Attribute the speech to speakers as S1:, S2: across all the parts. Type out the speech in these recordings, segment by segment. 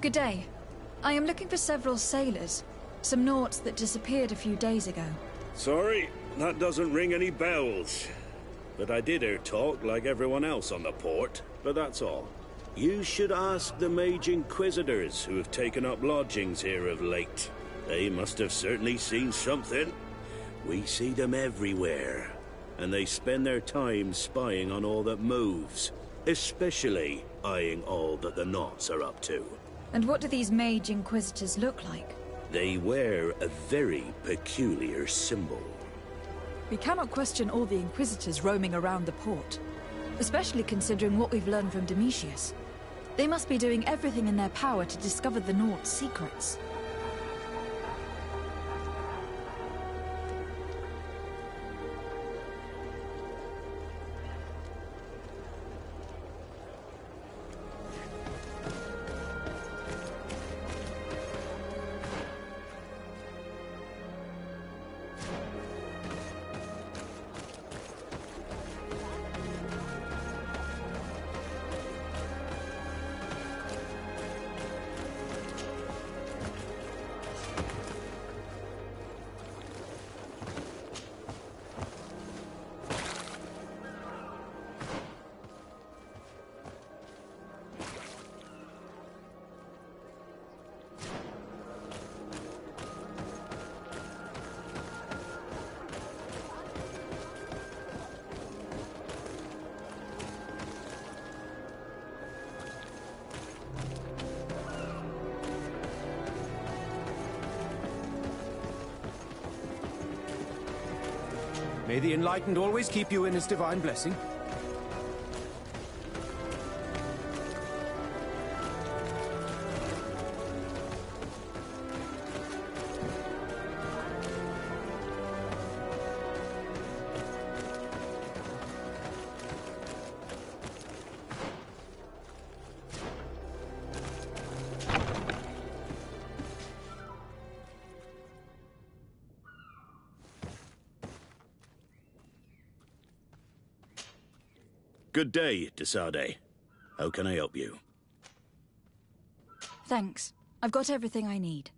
S1: Good day. I am looking for several sailors. Some nauts that disappeared a few days ago.
S2: Sorry, that doesn't ring any bells. But I did hear talk like everyone else on the port, but that's all. You should ask the Mage Inquisitors who have taken up lodgings here of late. They must have certainly seen something. We see them everywhere, and they spend their time spying on all that moves, especially eyeing all that the Nauts are up to.
S1: And what do these Mage Inquisitors look like?
S2: They wear a very peculiar symbol.
S1: We cannot question all the Inquisitors roaming around the port, especially considering what we've learned from Domitius. They must be doing everything in their power to discover the Nauts' secrets.
S3: May the Enlightened always keep you in his divine blessing.
S2: Good day, Desade. How can I help you?
S1: Thanks. I've got everything I need.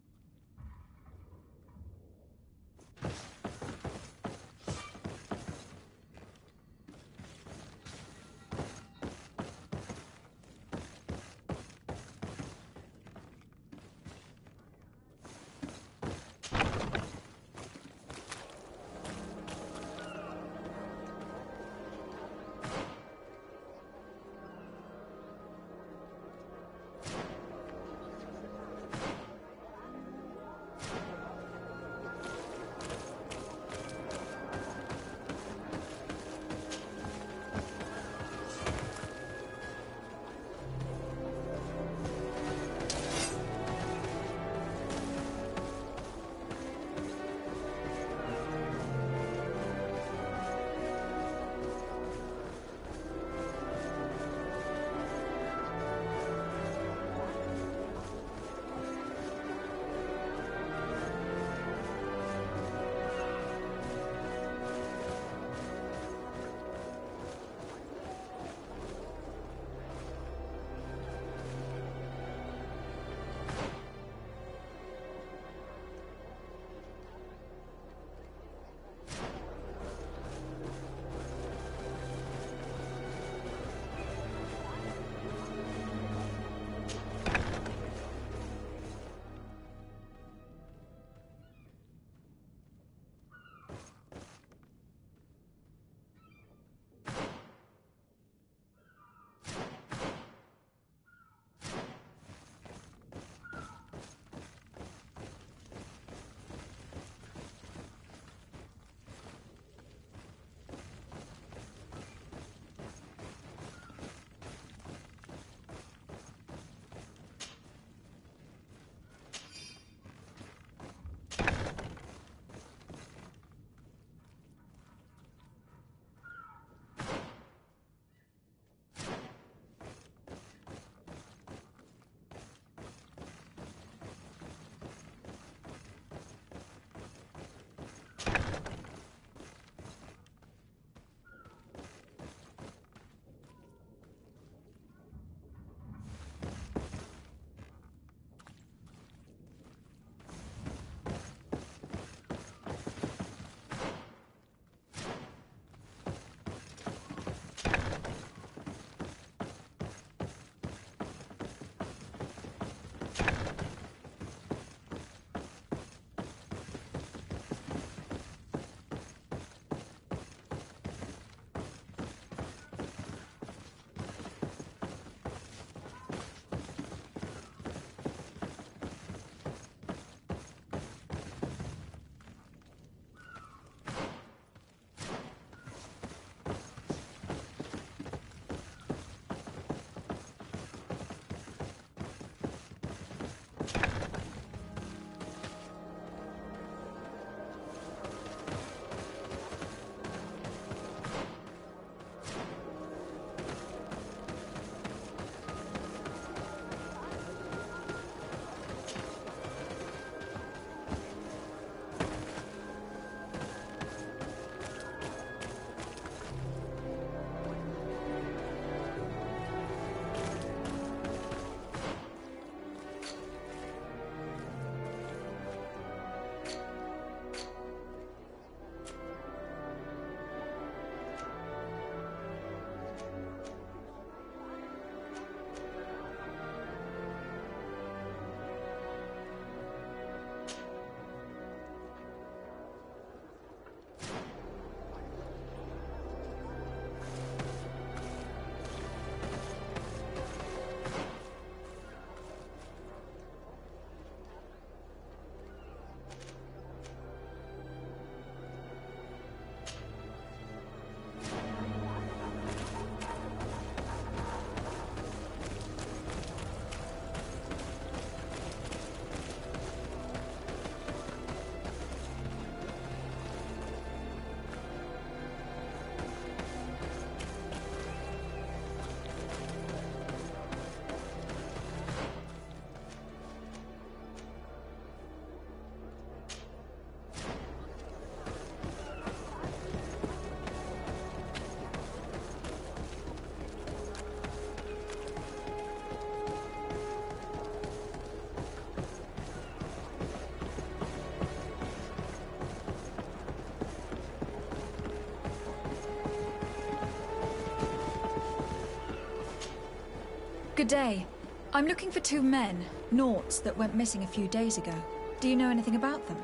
S1: Good day. I'm looking for 2 men, Naughts, that went missing a few days ago. Do you know anything about them?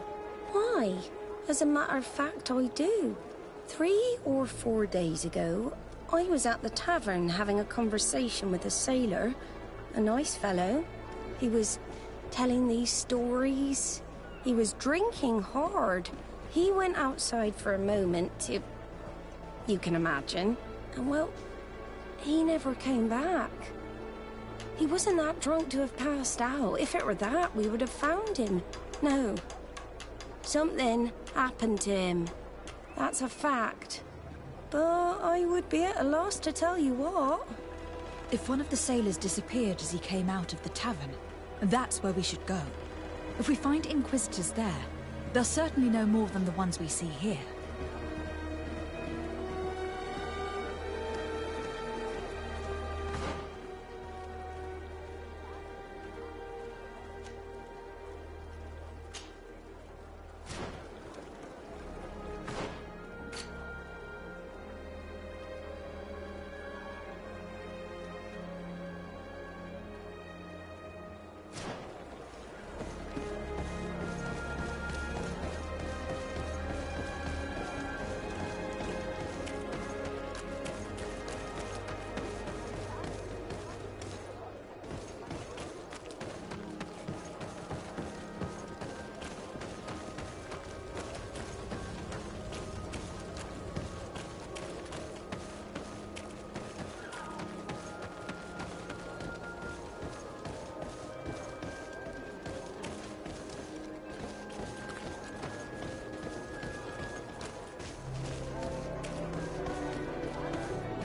S4: Why? As a matter of fact, I do. 3 or 4 days ago, I was at the tavern having a conversation with a sailor. A nice fellow. He was telling these stories. He was drinking hard. He went outside for a moment to... you can imagine. And well, he never came back. He wasn't that drunk to have passed out. If it were that, we would have found him. No. Something happened to him. That's a fact. But I would be at a loss to tell you what.
S1: If one of the sailors disappeared as he came out of the tavern, that's where we should go. If we find Inquisitors there, they'll certainly know more than the ones we see here.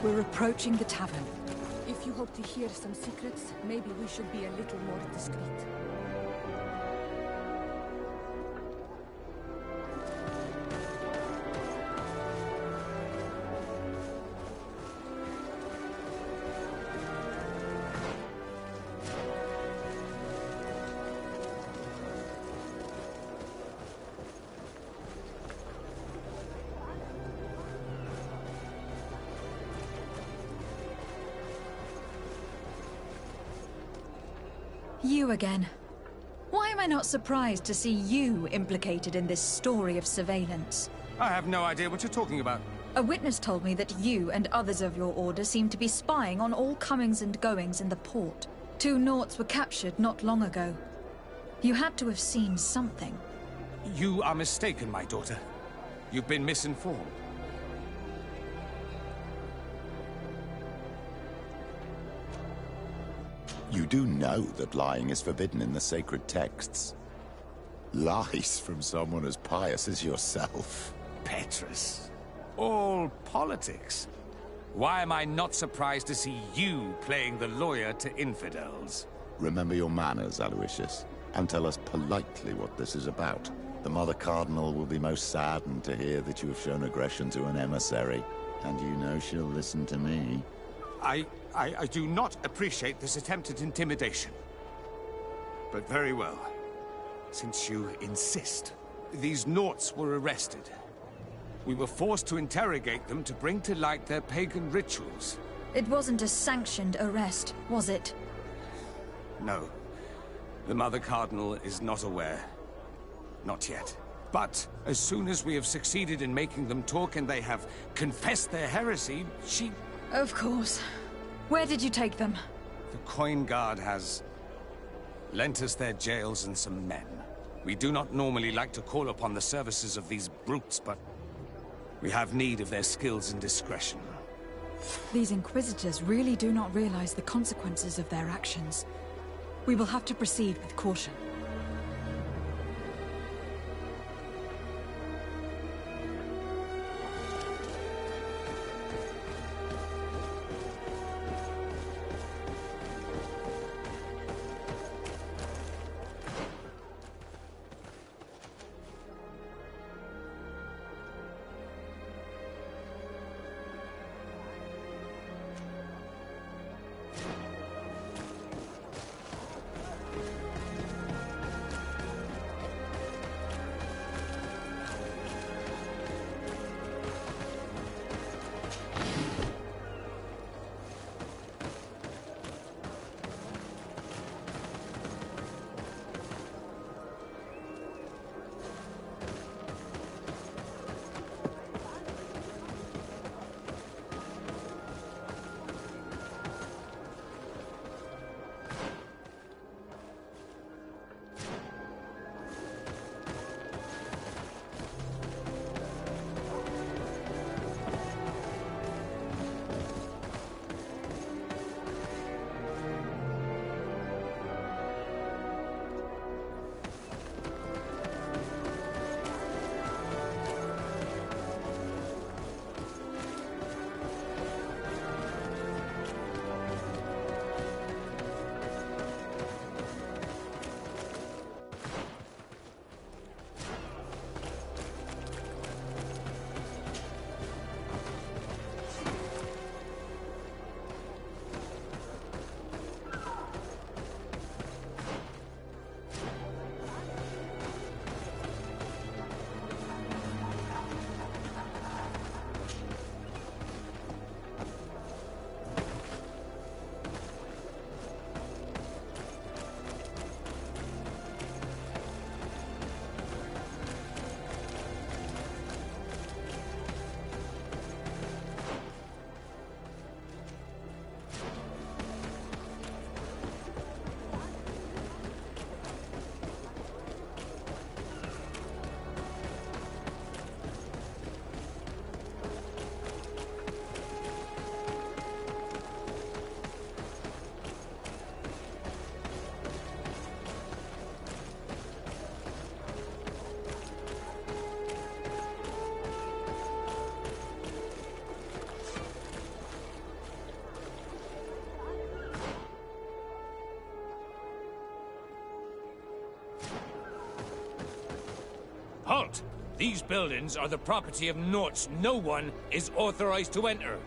S1: We're approaching the tavern.
S5: If you hope to hear some secrets, maybe we should be a little more discreet.
S1: You again. Why am I not surprised to see you implicated in this story of surveillance?
S3: I have no idea what you're talking about.
S1: A witness told me that you and others of your order seem to be spying on all comings and goings in the port. 2 Naughts were captured not long ago. You had to have seen something.
S3: You are mistaken, my daughter. You've been misinformed.
S6: You do know that lying is forbidden in the sacred texts. Lies from someone as pious as yourself.
S3: Petrus. All politics. Why am I not surprised to see you playing the lawyer to infidels?
S6: Remember your manners, Aloysius, and tell us politely what this is about. The Mother Cardinal will be most saddened to hear that you have shown aggression to an emissary, and you know she'll listen to me.
S3: I do not appreciate this attempt at intimidation. But very well. Since you insist. These Naughts were arrested. We were forced to interrogate them to bring to light their pagan rituals.
S1: It wasn't a sanctioned arrest, was it?
S3: No. The Mother Cardinal is not aware. Not yet. But as soon as we have succeeded in making them talk and they have confessed their heresy, she...
S1: Of course. Where did you take them?
S3: The Coin Guard has lent us their jails and some men. We do not normally like to call upon the services of these brutes, but we have need of their skills and discretion.
S1: These Inquisitors really do not realize the consequences of their actions. We will have to proceed with caution.
S3: Halt! These buildings are the property of Norts no one is authorized to enter.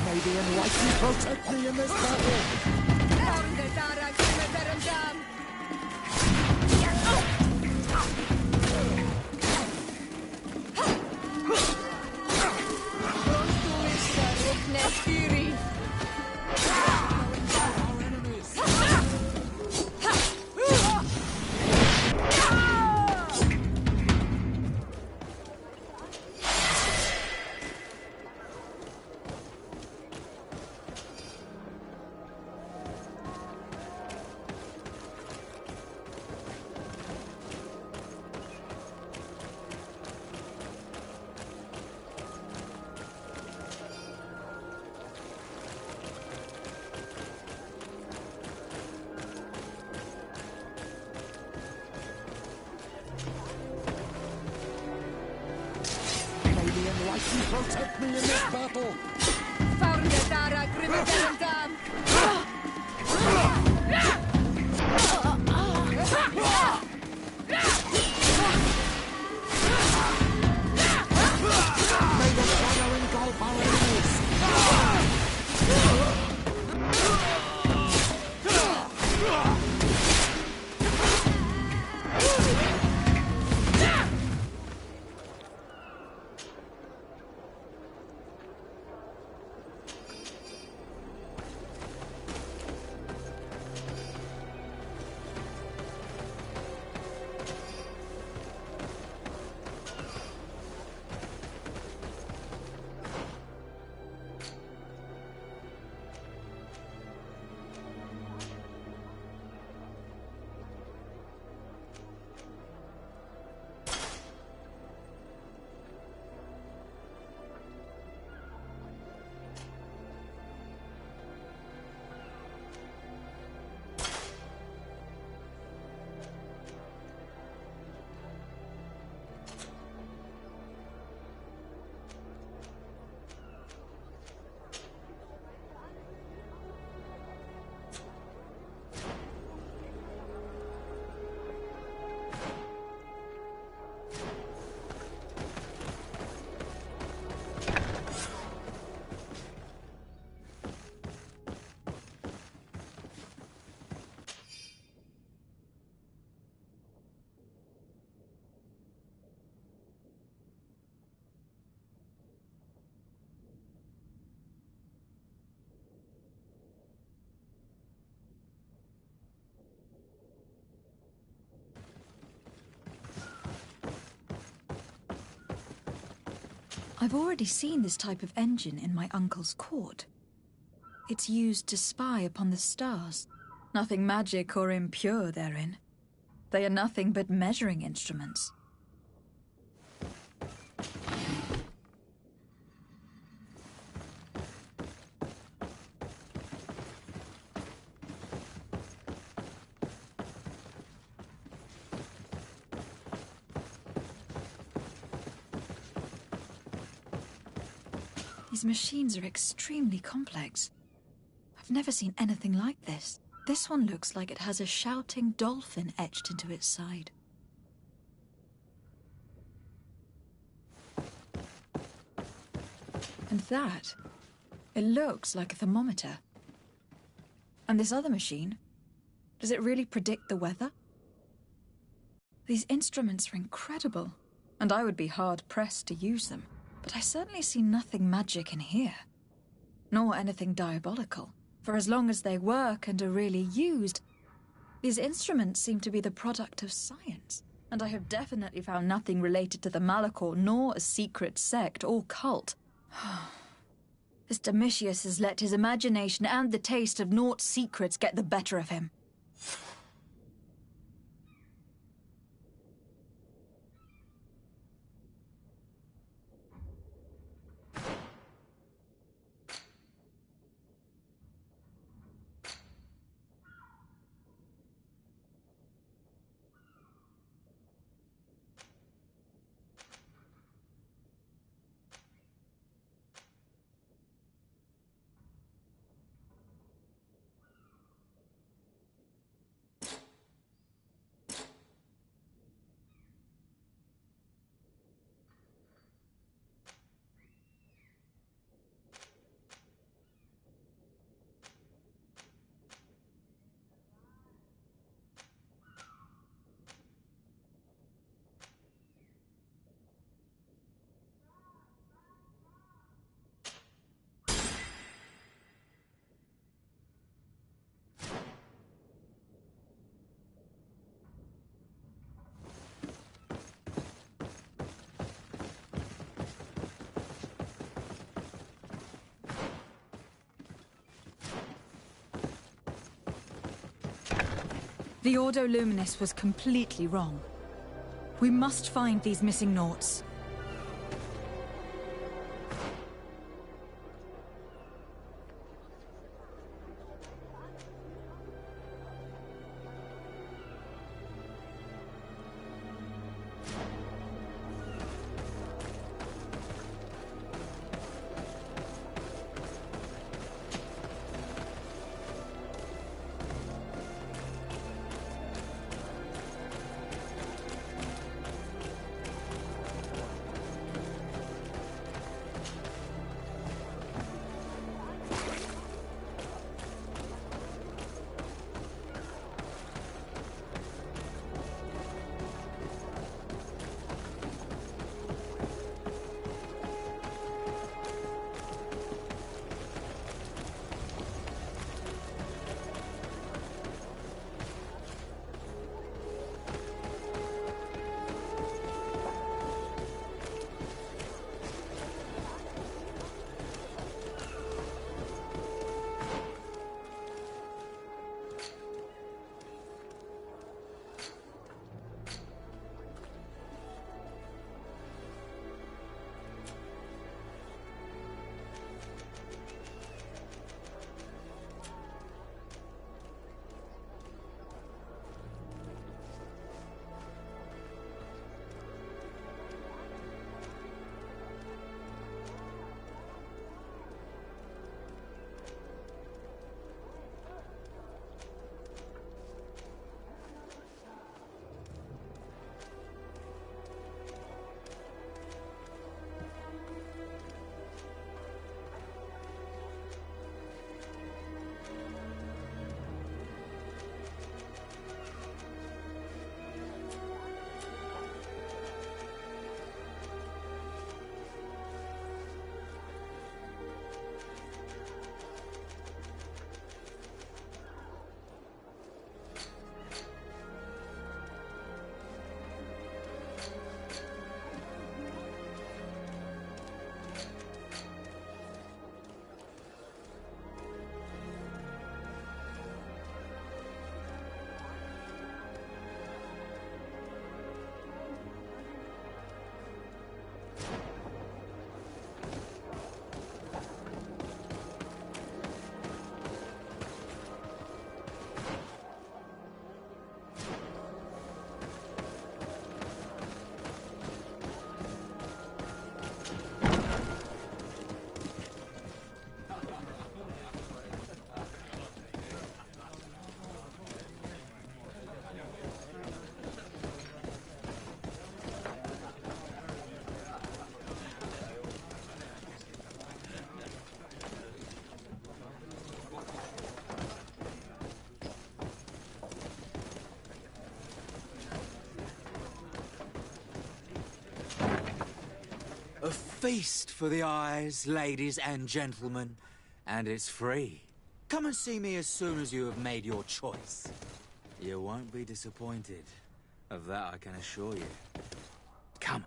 S7: Maybe enlighten protect me in this battle.
S8: Protect me in this battle!
S7: Found the Dara Grimmer Dam!
S1: I've already seen this type of engine in my uncle's court. It's used to spy upon the stars. Nothing magic or impure therein. They are nothing but measuring instruments. These machines are extremely complex. I've never seen anything like this. This one looks like it has a shouting dolphin etched into its side. And that, it looks like a thermometer. And this other machine, does it really predict the weather? These instruments are incredible, and I would be hard-pressed to use them. But I certainly see nothing magic in here, nor anything diabolical. For as long as they work and are really used, these instruments seem to be the product of science. And I have definitely found nothing related to the Malachor, nor a secret sect or cult. This Domitius has let his imagination and the taste of Naught's secrets get the better of him. The Ordo Luminis was completely wrong. We must find these missing Naughts.
S8: feast for the eyes, ladies and gentlemen, and it's free. Come and see me as soon as you have made your choice. You won't be disappointed. Of that I can assure you. Come.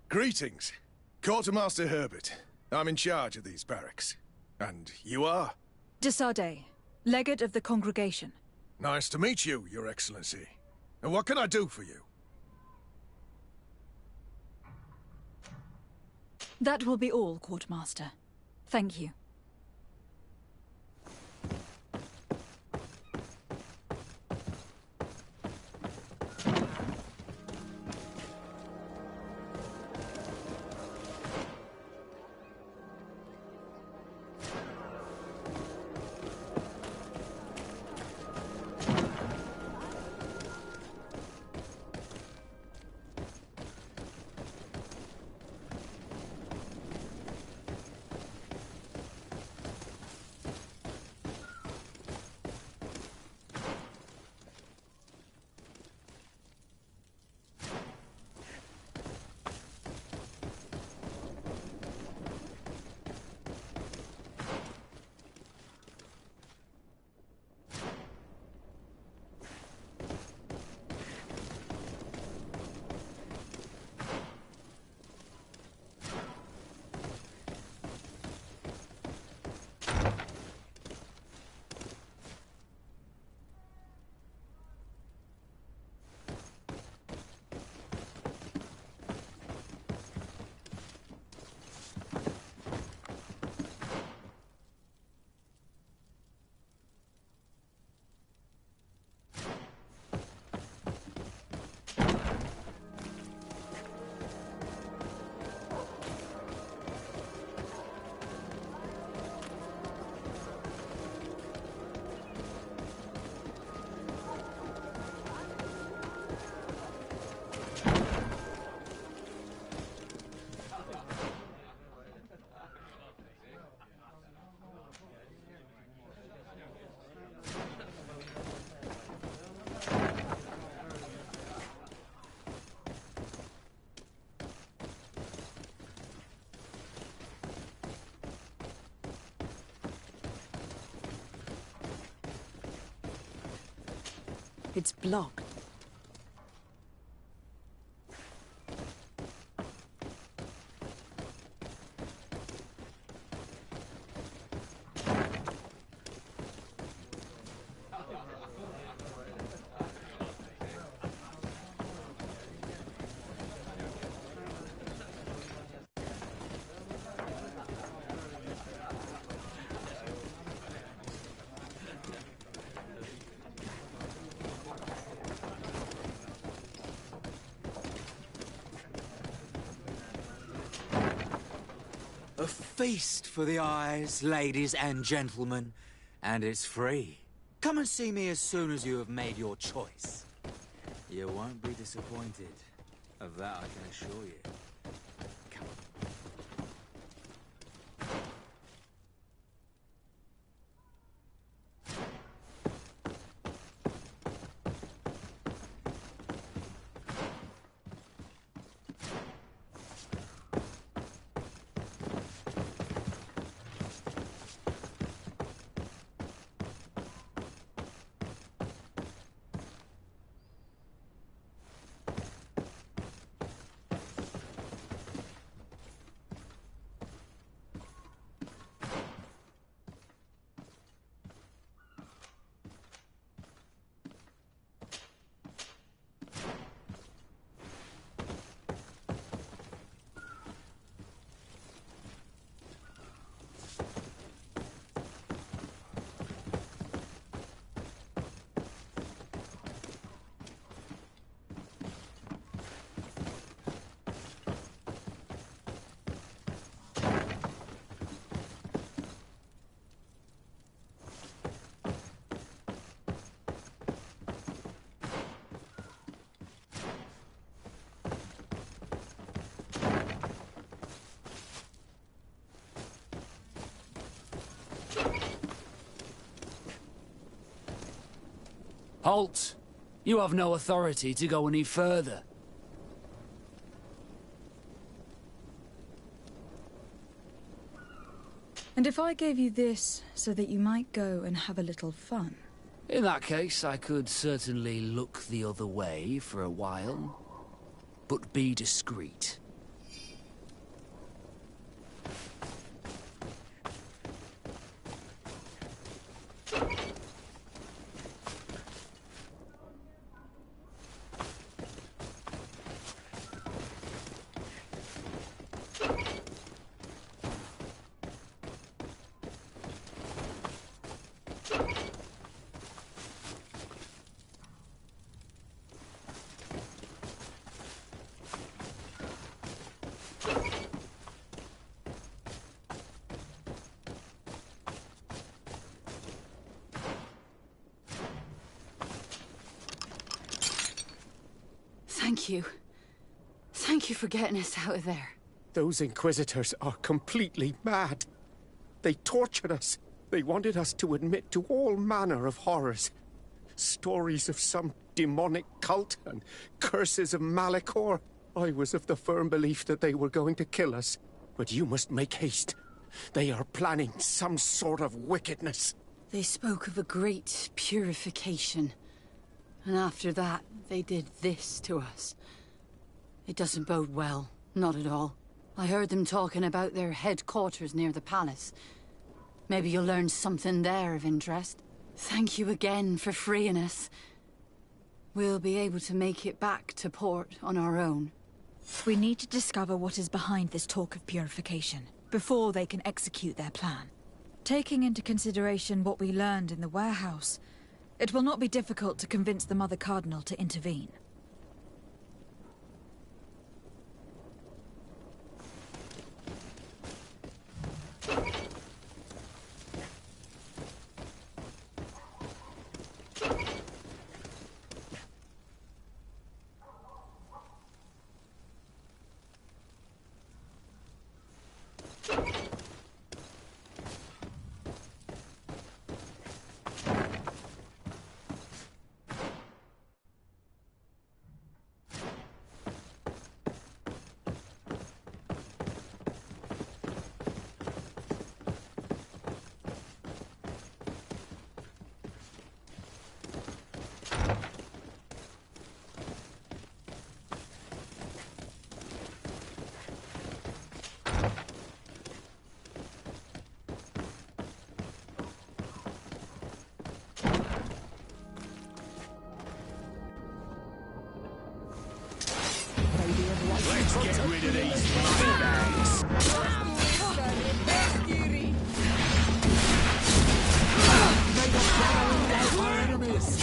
S9: Greetings. Quartermaster Herbert. I'm in charge of these barracks. And you are?
S1: Desade, legate of the congregation.
S9: Nice to meet you, Your Excellency. And what can I do for you?
S1: That will be all, Quartermaster. Thank you. It's blocked.
S8: A feast for the eyes, ladies and gentlemen, and it's free. Come and see me as soon as you have made your choice. You won't be disappointed. Of that I can assure you. Come.
S10: Halt! You have no authority to go any further.
S1: And if I gave you this so that you might go and have a little fun?
S10: In that case, I could certainly look the other way for a while. But be discreet.
S5: Thank you. Thank you for getting us out of there.
S7: Those Inquisitors are completely mad. They tortured us. They wanted us to admit to all manner of horrors. Stories of some demonic cult and curses of Malachor. I was of the firm belief that they were going to kill us. But you must make haste. They are planning some sort of wickedness.
S5: They spoke of a great purification. And after that, they did this to us. It doesn't bode well. Not at all. I heard them talking about their headquarters near the palace. Maybe you'll learn something there of interest. Thank you again for freeing us. We'll be able to make it back to port on our own.
S1: We need to discover what is behind this talk of purification, before they can execute their plan. Taking into consideration what we learned in the warehouse, it will not be difficult to convince the Mother Cardinal to intervene.
S3: Let's get rid of these moneybags.
S7: Our enemies!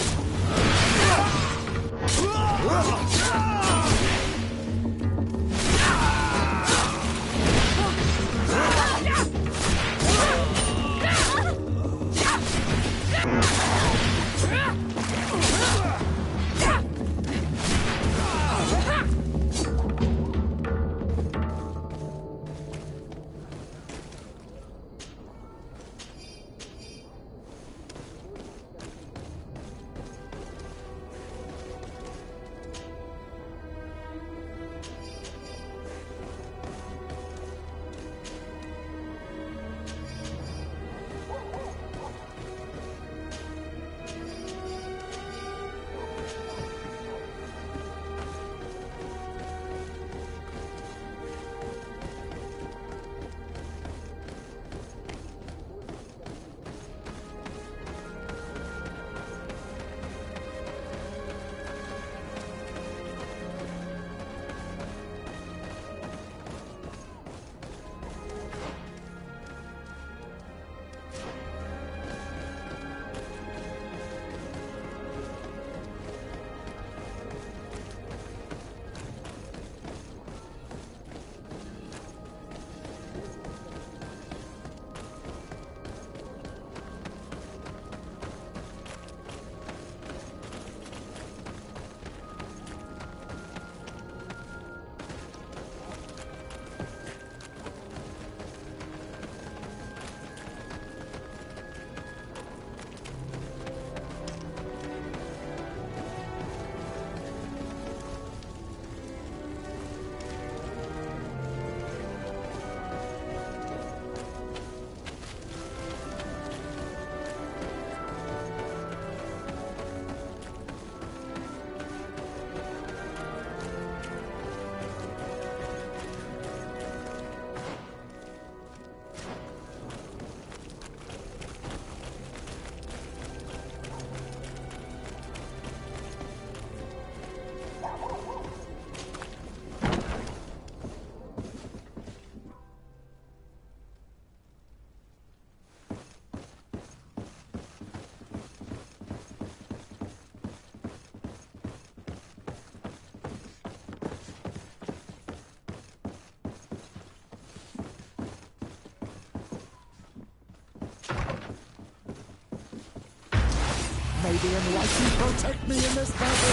S10: may be enlightened, protect me in this battle.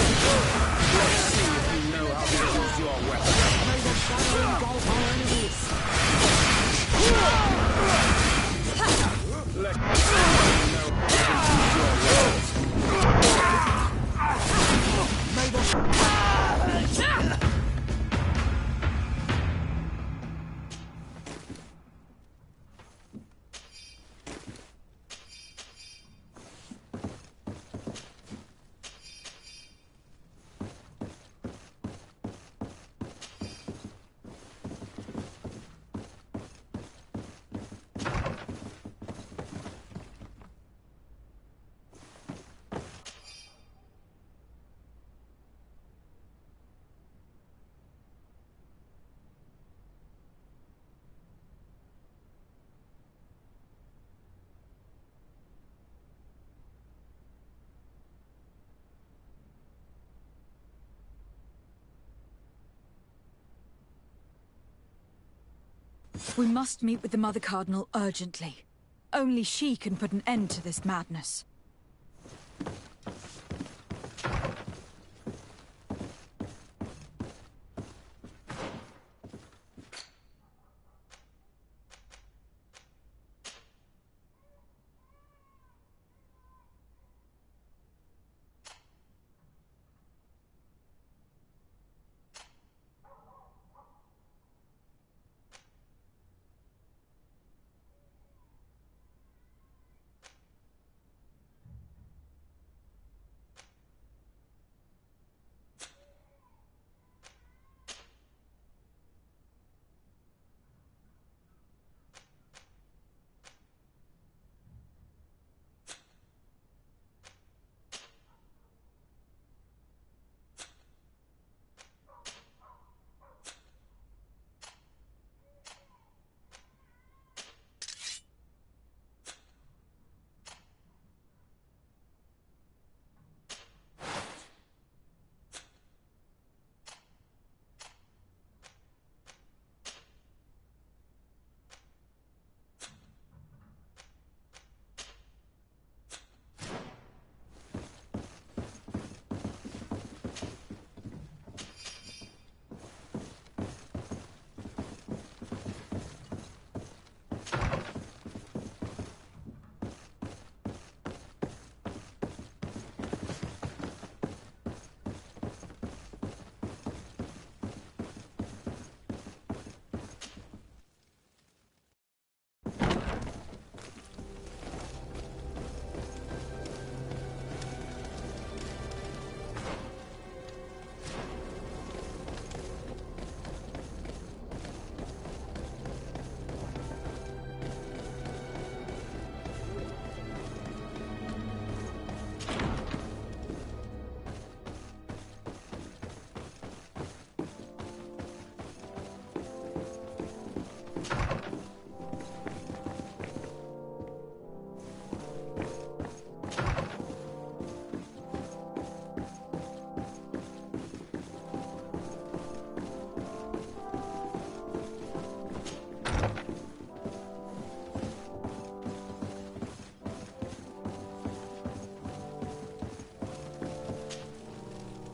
S10: Let's see if you know how to use your weapon. May the shadow engulf our enemies. Let me know how to use your weapons. May the...
S1: We must meet with the Mother Cardinal urgently. Only she can put an end to this madness.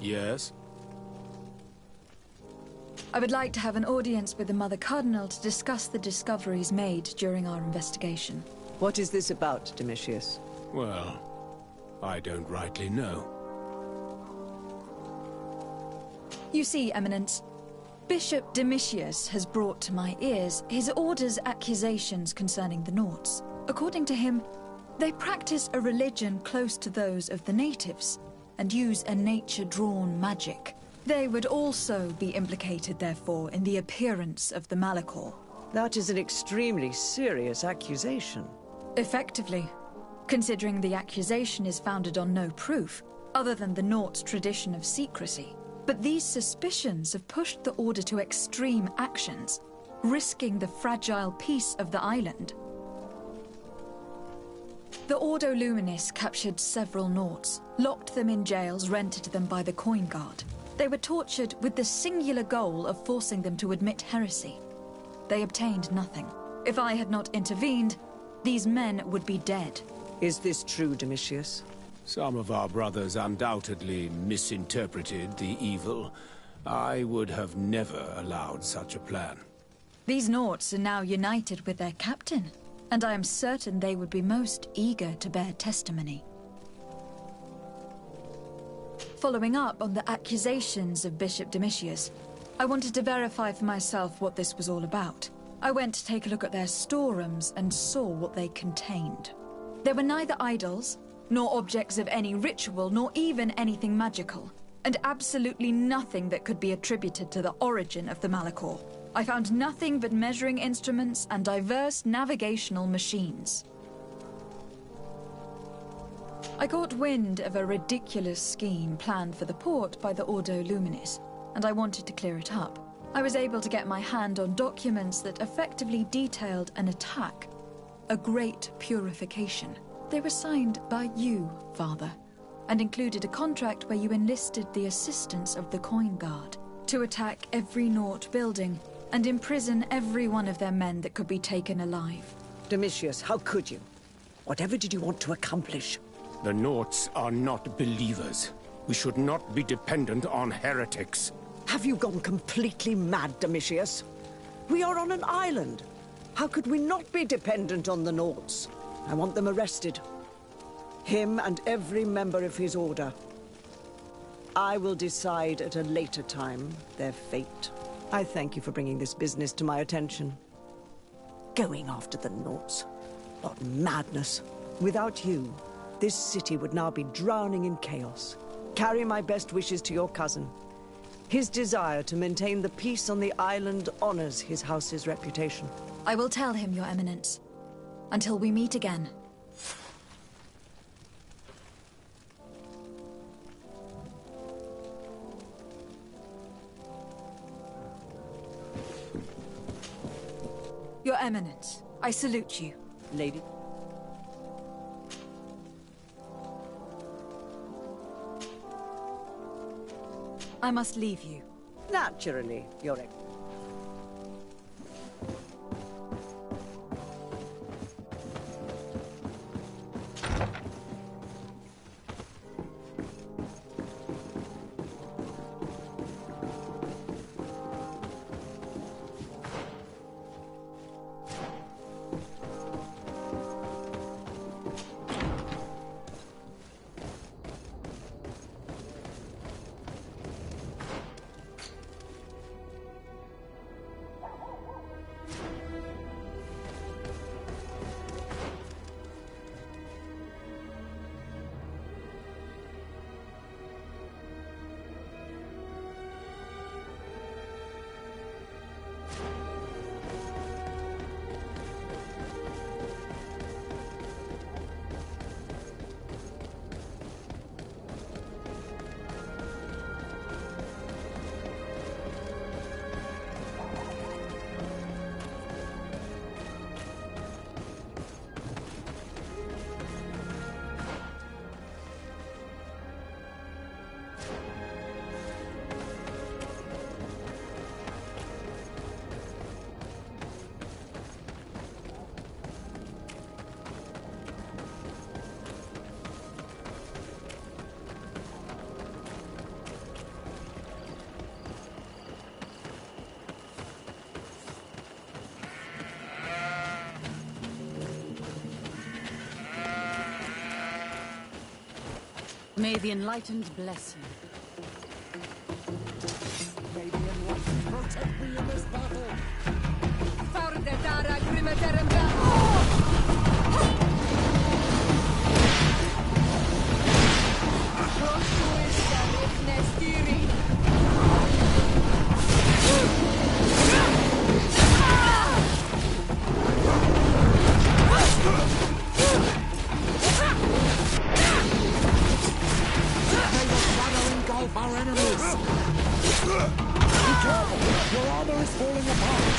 S3: Yes?
S1: I would like to have an audience with the Mother Cardinal to discuss the discoveries made during our investigation.
S11: What is this about, Domitius?
S3: Well, I don't rightly know.
S1: You see, Eminence, Bishop Domitius has brought to my ears his order's accusations concerning the Nauts. According to him, they practice a religion close to those of the natives, and use a nature-drawn magic. They would also be implicated, therefore, in the appearance of the Malachor.
S11: That is an extremely serious accusation.
S1: Effectively, considering the accusation is founded on no proof, other than the Nauts' tradition of secrecy. But these suspicions have pushed the Order to extreme actions, risking the fragile peace of the island. The Ordo Luminis captured several Nauts, locked them in jails rented to them by the Coin Guard. They were tortured with the singular goal of forcing them to admit heresy. They obtained nothing. If I had not intervened, these men would be dead.
S11: Is this true, Domitius?
S7: Some of our brothers undoubtedly misinterpreted the evil. I would have never allowed such a plan.
S1: These Naughts are now united with their captain, and I am certain they would be most eager to bear testimony. Following up on the accusations of Bishop Domitius, I wanted to verify for myself what this was all about. I went to take a look at their storerooms and saw what they contained. There were neither idols, nor objects of any ritual, nor even anything magical, and absolutely nothing that could be attributed to the origin of the Malachor. I found nothing but measuring instruments and diverse navigational machines. I caught wind of a ridiculous scheme planned for the port by the Ordo Luminis, and I wanted to clear it up. I was able to get my hand on documents that effectively detailed an attack, a great purification. They were signed by you, Father, and included a contract where you enlisted the assistance of the Coin Guard to attack every Naught building and imprison every one of their men that could be taken alive.
S11: Domitius, how could you? Whatever did you want to accomplish?
S7: The Naughts are not believers. We should not be dependent on heretics.
S11: Have you gone completely mad, Domitius? We are on an island. How could we not be dependent on the Naughts? I want them arrested. Him and every member of his order. I will decide at a later time their fate. I thank you for bringing this business to my attention. Going after the Naughts. What madness. Without you, this city would now be drowning in chaos. Carry my best wishes to your cousin. His desire to maintain the peace on the island honors his house's reputation.
S1: I will tell him, Your Eminence. Until we meet again. Your Eminence, I salute you.
S11: Lady?
S1: I must leave you.
S11: Naturally, Your Excellency.
S5: May the Enlightened bless you.
S12: May the Enlightened protect me in this battle! Our enemies! Be careful! Your armor is falling apart!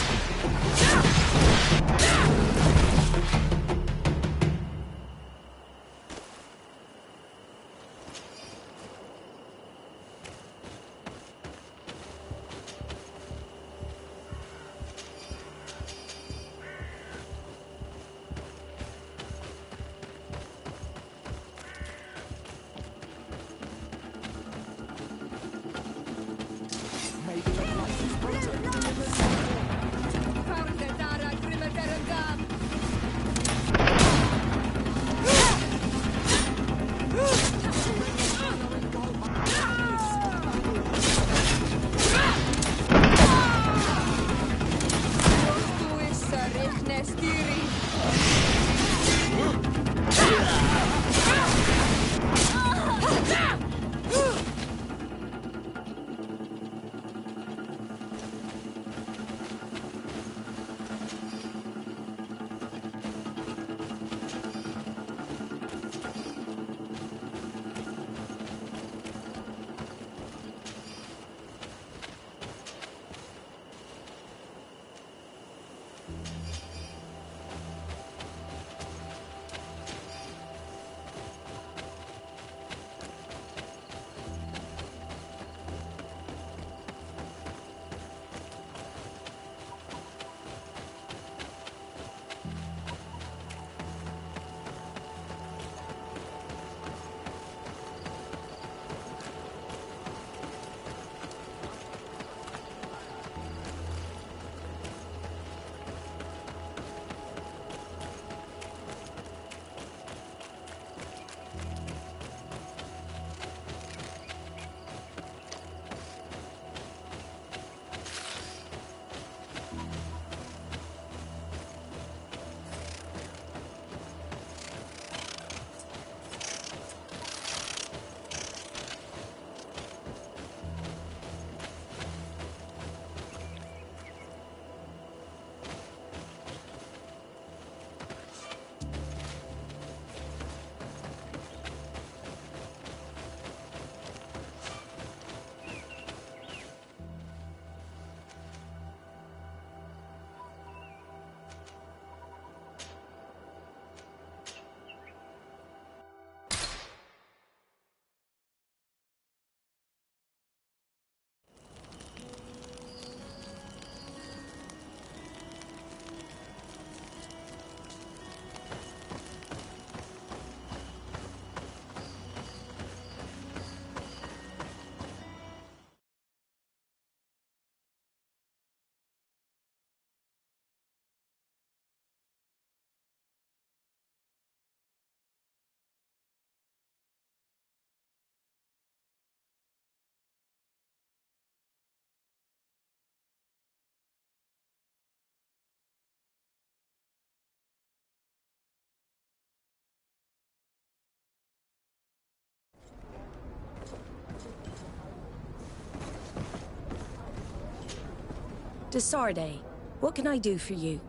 S4: Desarde, what can I do for you?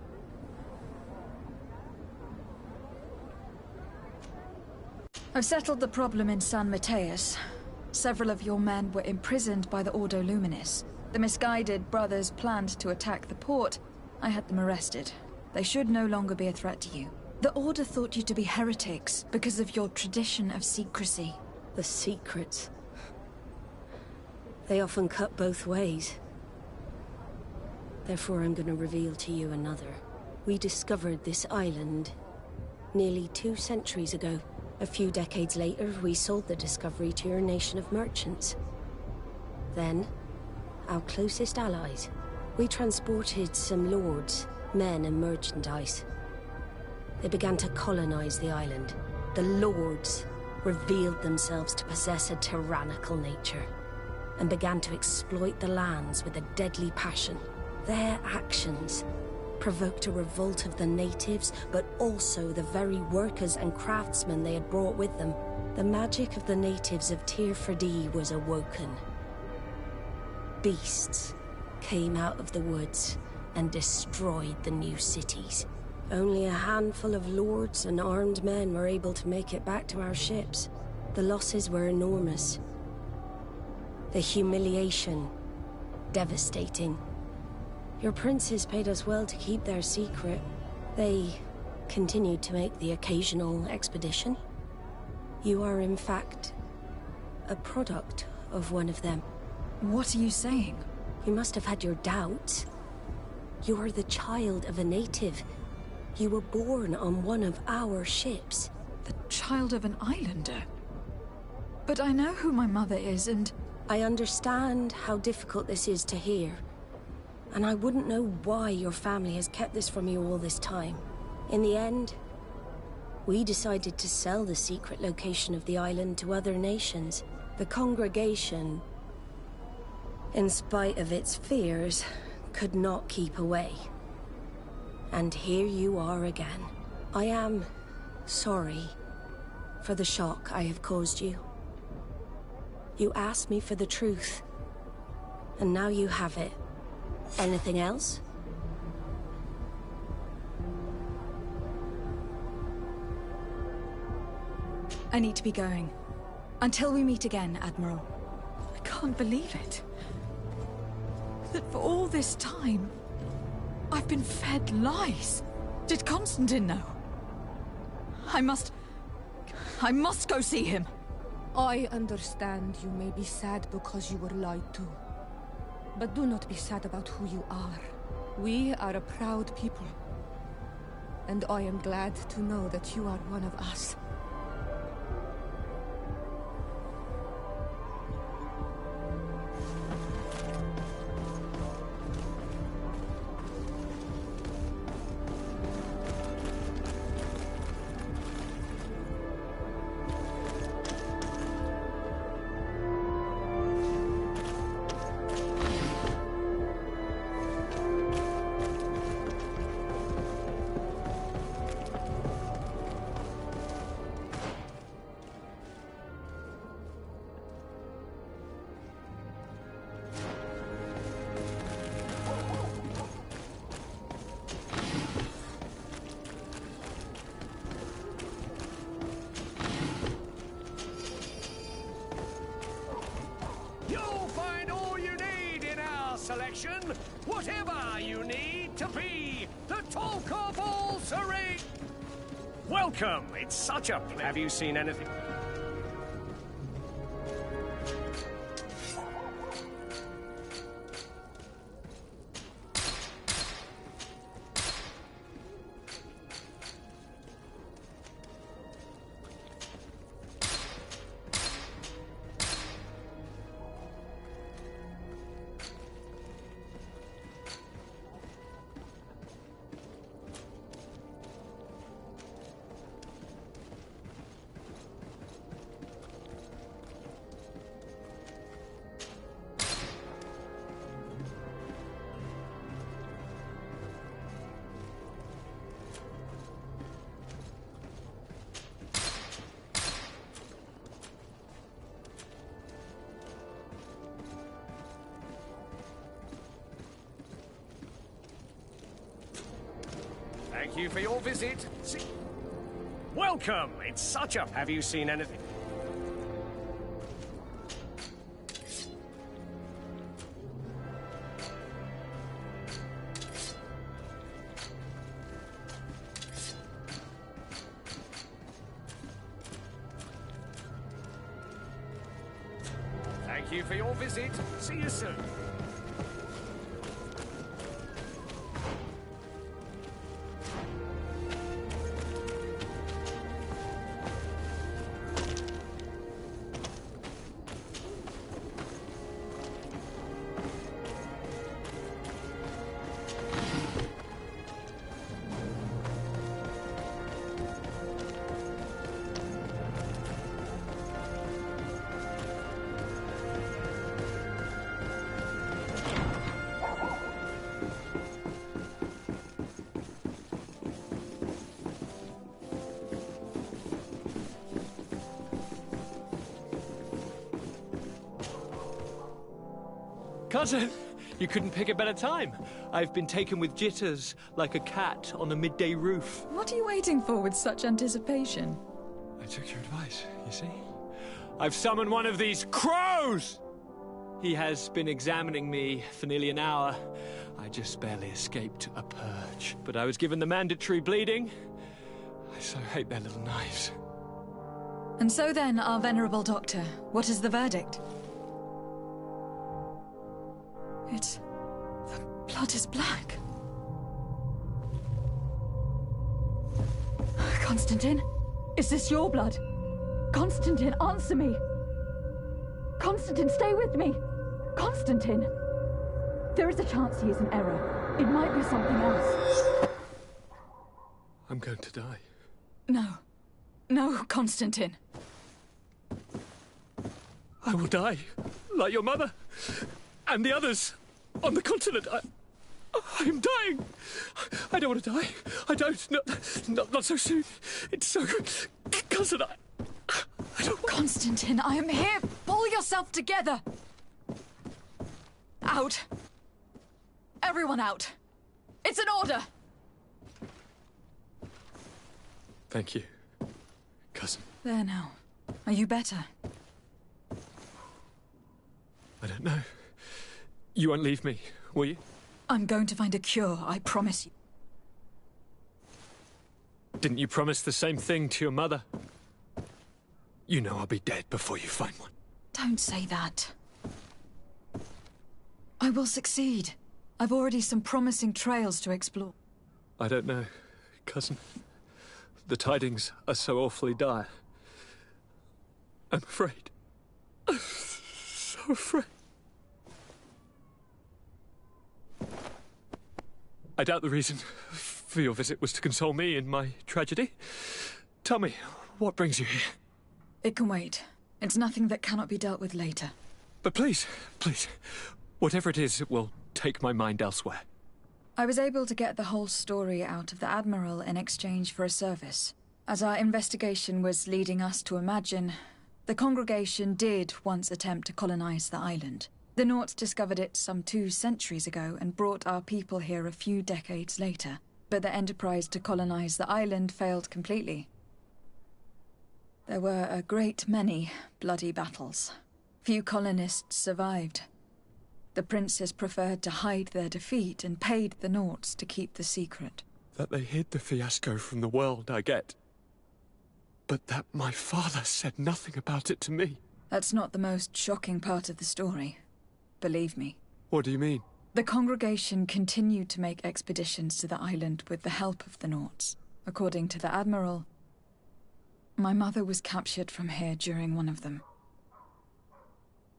S1: I've settled the problem in San Mateus. Several of your men were imprisoned by the Ordo Luminis. The misguided brothers planned to attack the port. I had them arrested. They should no longer be a threat to you. The Order thought you to be heretics because of your tradition of secrecy.
S4: The secrets. They often cut both ways. Therefore, I'm gonna reveal to you another. We discovered this island nearly 2 centuries ago. A few decades later, we sold the discovery to your nation of merchants. Then, our closest allies. We transported some lords, men and merchandise. They began to colonize the island. The lords revealed themselves to possess a tyrannical nature and began to exploit the lands with a deadly passion. Their actions provoked a revolt of the natives, but also the very workers and craftsmen they had brought with them. The magic of the natives of Tir-For-Di was awoken. Beasts came out of the woods and destroyed the new cities. Only a handful of lords and armed men were able to make it back to our ships. The losses were enormous. The humiliation, devastating. Your princes paid us well to keep their secret. They continued to make the occasional expedition. You are, in fact, a product of one of them.
S1: What are you saying?
S4: You must have had your doubts. You are the child of a native. You were born on one of our ships.
S1: The child of an islander? But I know who my mother is, and...
S4: I understand how difficult this is to hear. And I wouldn't know why your family has kept this from you all this time. In the end, we decided to sell the secret location of the island to other nations. The congregation, in spite of its fears, could not keep away. And here you are again. I am sorry for the shock I have caused you. You asked me for the truth, and now you have it. Anything else?
S1: I need to be going. Until we meet again, Admiral. I can't believe it. That for all this time, I've been fed lies. Did Constantine know? I must go see him.
S13: I understand you may be sad because you were lied to. But do not be sad about who you are. We are a proud people. And I am glad to know that you are one of us.
S14: Selection, whatever you need to be the talk of all Serene. Welcome, it's such a pleasure. Have you seen anything? Thank you for your visit. Welcome! It's such a... Have you seen anything? Thank you for your visit. See you soon.
S15: Cousin, you couldn't pick a better time. I've been taken with jitters, like a cat on a midday roof.
S1: What are you waiting for with such anticipation?
S15: I took your advice, you see. I've summoned one of these crows! He has been examining me for nearly an hour. I just barely escaped a purge. But I was given the mandatory bleeding. I so hate their little knives.
S1: And so then, our venerable doctor, what is the verdict? The blood is black. Constantine, is this your blood? Constantine, answer me! Constantine, stay with me! Constantine! There is a chance he is in error. It might be something else.
S15: I'm going to die.
S1: No. No, Constantine.
S15: I will die, like your mother, and the others on the continent. I am dying. I don't want to die. I don't. Not so soon. It's so good. Cousin, I don't...
S1: Constantine, I am here. Pull yourself together. Out. Everyone out. It's an order.
S15: Thank you, cousin.
S1: There now. Are you better?
S15: I don't know. You won't leave me, will you?
S1: I'm going to find a cure, I promise you.
S15: Didn't you promise the same thing to your mother? You know I'll be dead before you find one.
S1: Don't say that. I will succeed. I've already some promising trails to explore.
S15: I don't know, cousin. The tidings are so awfully dire. I'm afraid. I'm so afraid. I doubt the reason for your visit was to console me in my tragedy. Tell me, what brings you here?
S1: It can wait. It's nothing that cannot be dealt with later.
S15: But please, whatever it is, it will take my mind elsewhere.
S1: I was able to get the whole story out of the Admiral in exchange for a service. As our investigation was leading us to imagine, the congregation did once attempt to colonize the island. The Nauts discovered it some 2 centuries ago and brought our people here a few decades later. But the enterprise to colonize the island failed completely. There were a great many bloody battles. Few colonists survived. The princes preferred to hide their defeat and paid the Nauts to keep the secret.
S15: That they hid the fiasco from the world, I get. But that my father said nothing about it to me.
S1: That's not the most shocking part of the story. Believe me.
S15: What do you mean?
S1: The congregation continued to make expeditions to the island with the help of the Nauts. According to the Admiral, my mother was captured from here during one of them.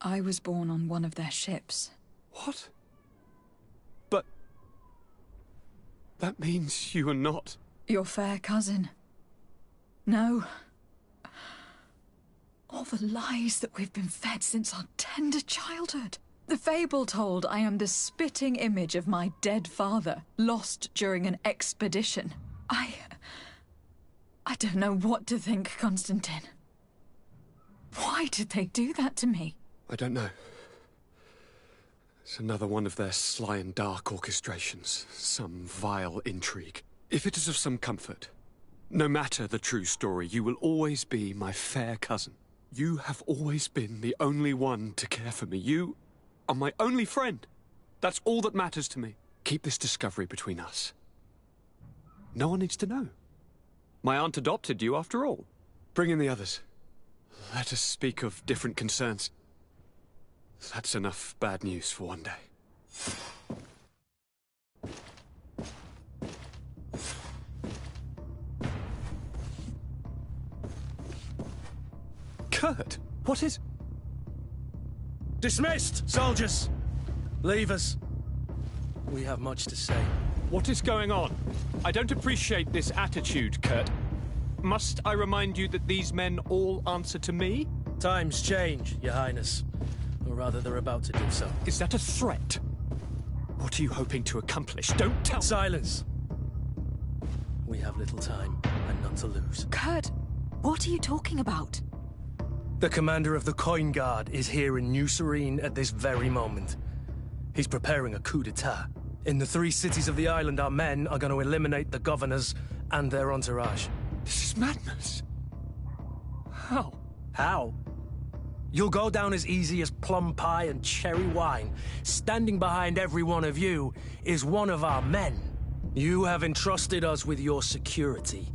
S1: I was born on one of their ships.
S15: What? But... that means you are not...
S1: your fair cousin. No. All the lies that we've been fed since our tender childhood. The fable told I am the spitting image of my dead father, lost during an expedition. I don't know what to think, Constantine. Why did they do that to me?
S15: I don't know. It's another one of their sly and dark orchestrations. Some vile intrigue. If it is of some comfort, no matter the true story, you will always be my fair cousin. You have always been the only one to care for me. You are my only friend. That's all that matters to me. Keep this discovery between us. No one needs to know. My aunt adopted you after all. Bring in the others. Let us speak of different concerns. That's enough bad news for one day. Kurt, what is...
S16: Dismissed, soldiers! Leave us. We have much to say.
S15: What is going on? I don't appreciate this attitude, Kurt. Must I remind you that these men all answer to me?
S16: Times change, Your Highness. Or rather, they're about to do so.
S15: Is that a threat? What are you hoping to accomplish? Don't tell...
S16: Silence! We have little time, and none to lose.
S1: Kurt, what are you talking about?
S16: The commander of the Coin Guard is here in New Serene at this very moment. He's preparing a coup d'etat. In the 3 cities of the island, our men are going to eliminate the governors and their entourage.
S15: This is madness. How?
S16: How? You'll go down as easy as plum pie and cherry wine. Standing behind every one of you is one of our men. You have entrusted us with your security.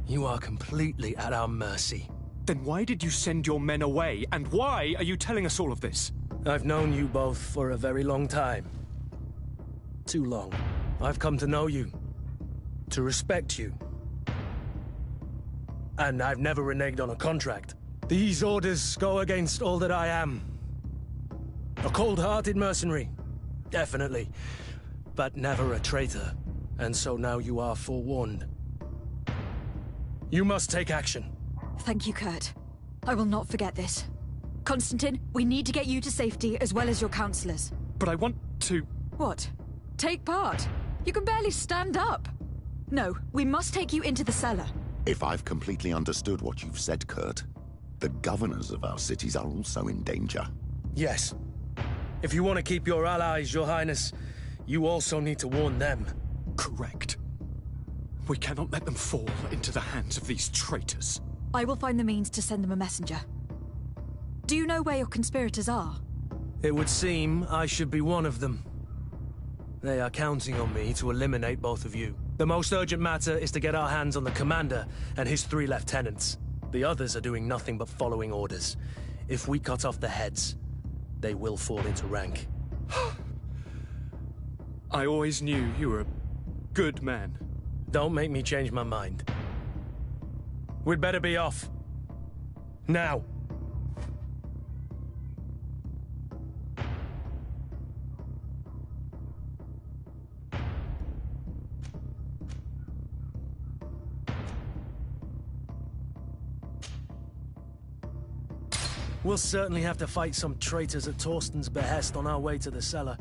S16: You are completely at our mercy.
S15: Then why did you send your men away? And why are you telling us all of this?
S16: I've known you both for a very long time. Too long. I've come to know you. To respect you. And I've never reneged on a contract. These orders go against all that I am. A cold-hearted mercenary. Definitely. But never a traitor. And so now you are forewarned. You must take action.
S1: Thank you, Kurt. I will not forget this. Constantine, we need to get you to safety as well as your counselors.
S15: But I want to...
S1: What? Take part? You can barely stand up. No, we must take you into the cellar.
S6: If I've completely understood what you've said, Kurt, the governors of our cities are also in danger.
S16: Yes. If you want to keep your allies, Your Highness, you also need to warn them.
S15: Correct. We cannot let them fall into the hands of these traitors.
S1: I will find the means to send them a messenger. Do you know where your conspirators are?
S16: It would seem I should be one of them. They are counting on me to eliminate both of you. The most urgent matter is to get our hands on the commander and his 3 lieutenants. The others are doing nothing but following orders. If we cut off the heads, they will fall into rank.
S15: I always knew you were a good man.
S16: Don't make me change my mind. We'd better be off. Now. We'll certainly have to fight some traitors at Torsten's behest on our way to the cellar.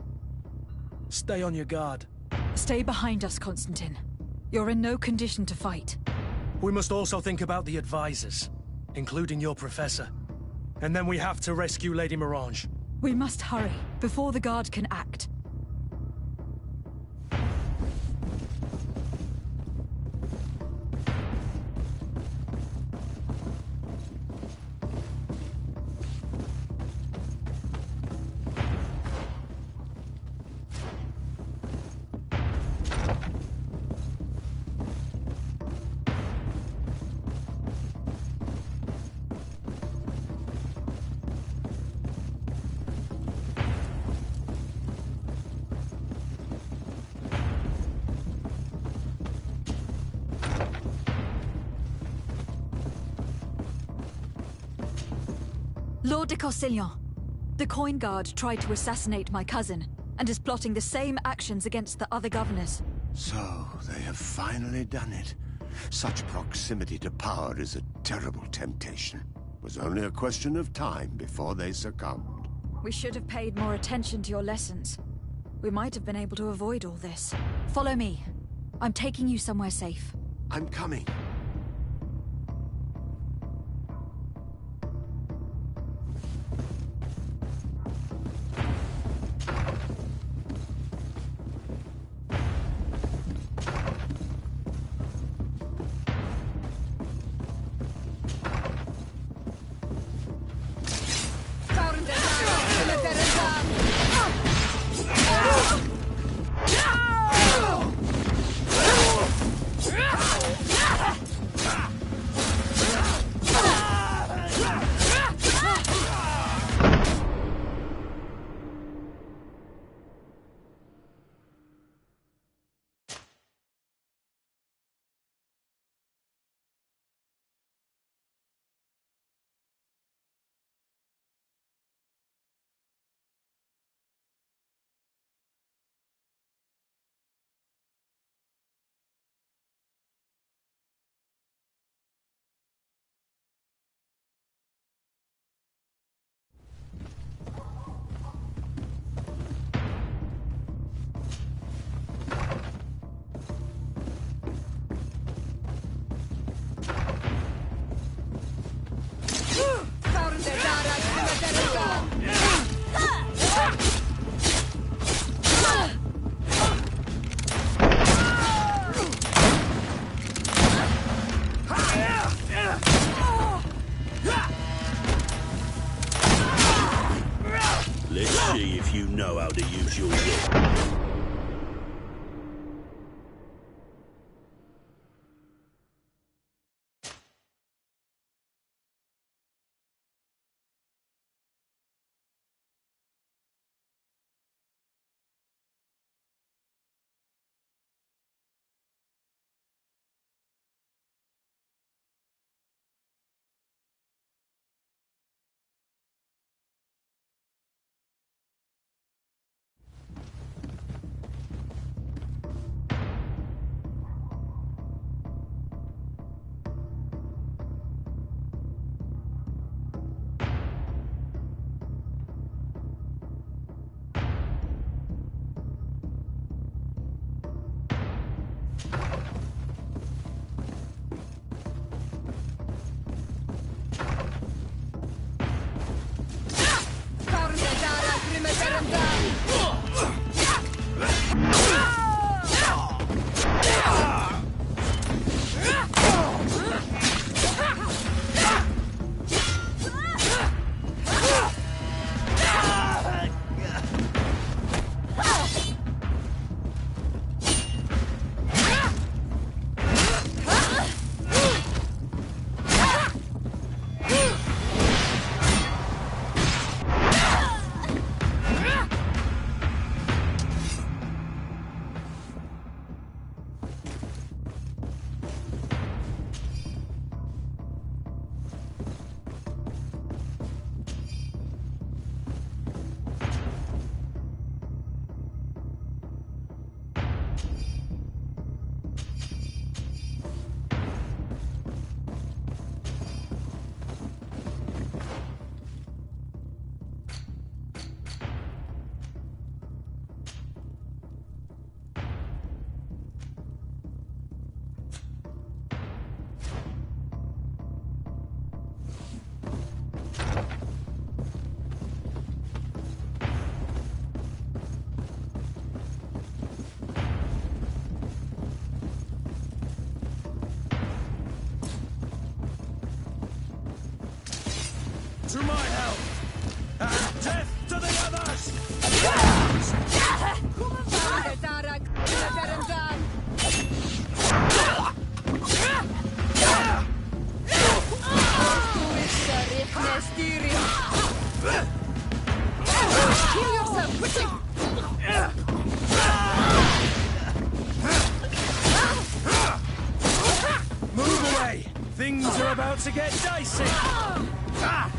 S16: Stay on your guard.
S1: Stay behind us, Constantine. You're in no condition to fight.
S16: We must also think about the advisors, including your professor. And then we have to rescue Lady Mirange.
S1: We must hurry, before the guard can act. Lord de Causillon, the Coin Guard tried to assassinate my cousin, and is plotting the same actions against the other governors.
S17: So, they have finally done it. Such proximity to power is a terrible temptation. It was only a question of time before they succumbed.
S1: We should have paid more attention to your lessons. We might have been able to avoid all this. Follow me. I'm taking you somewhere safe.
S17: I'm coming.
S16: Things are about to get dicey! Ah!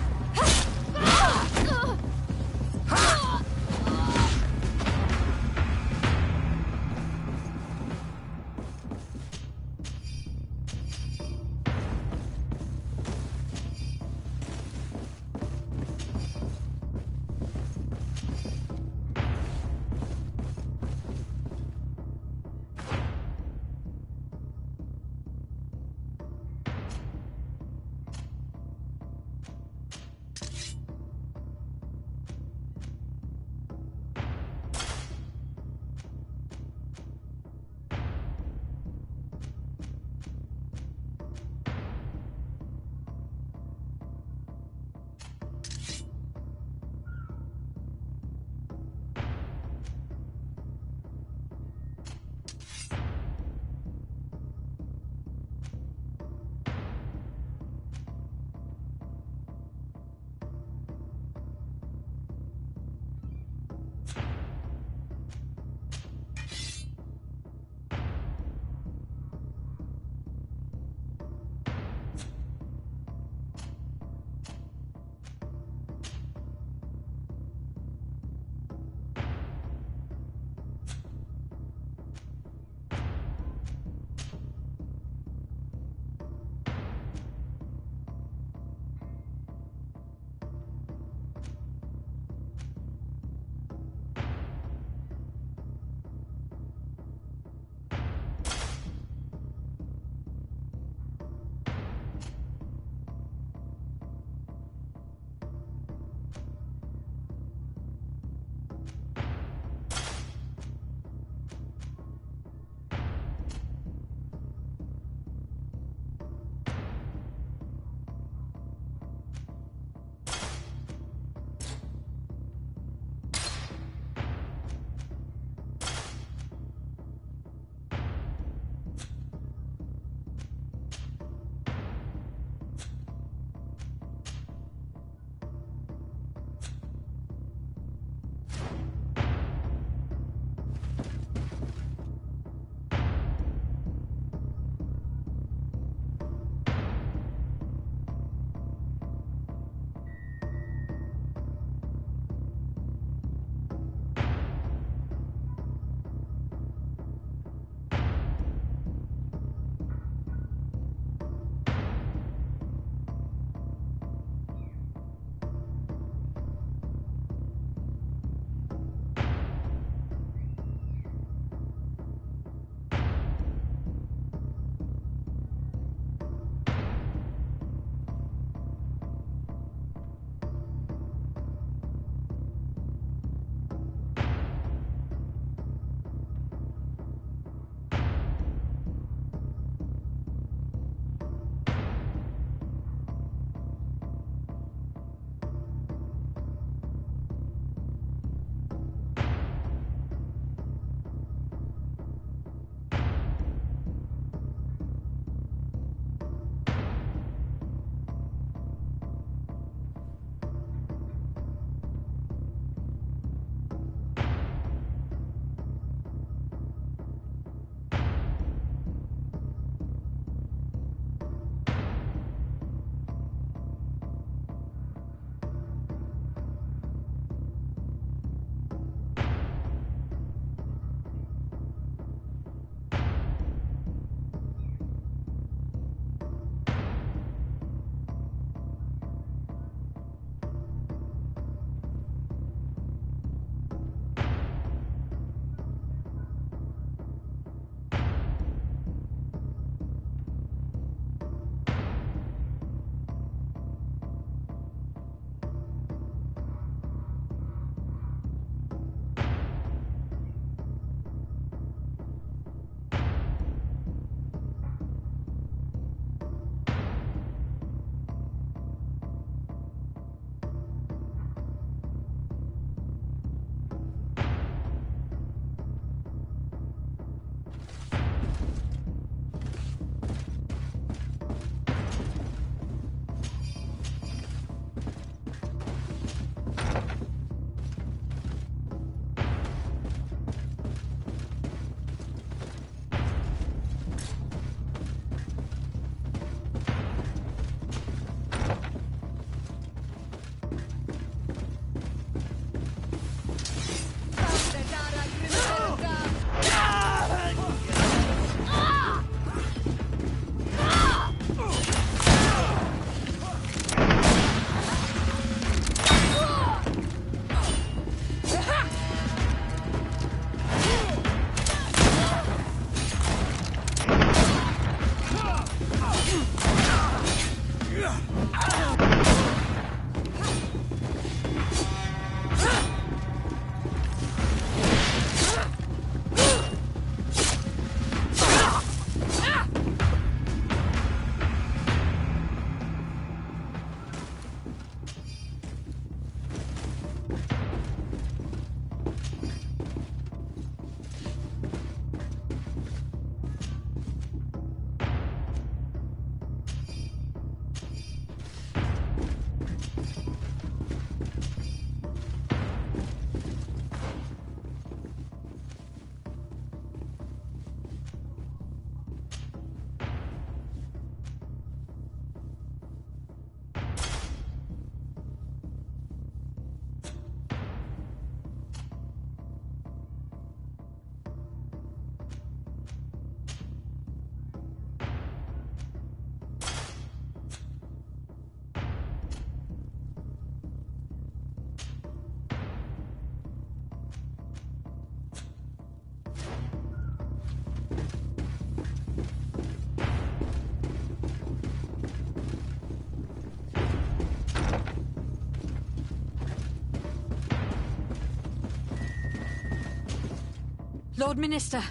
S1: Lord Minister,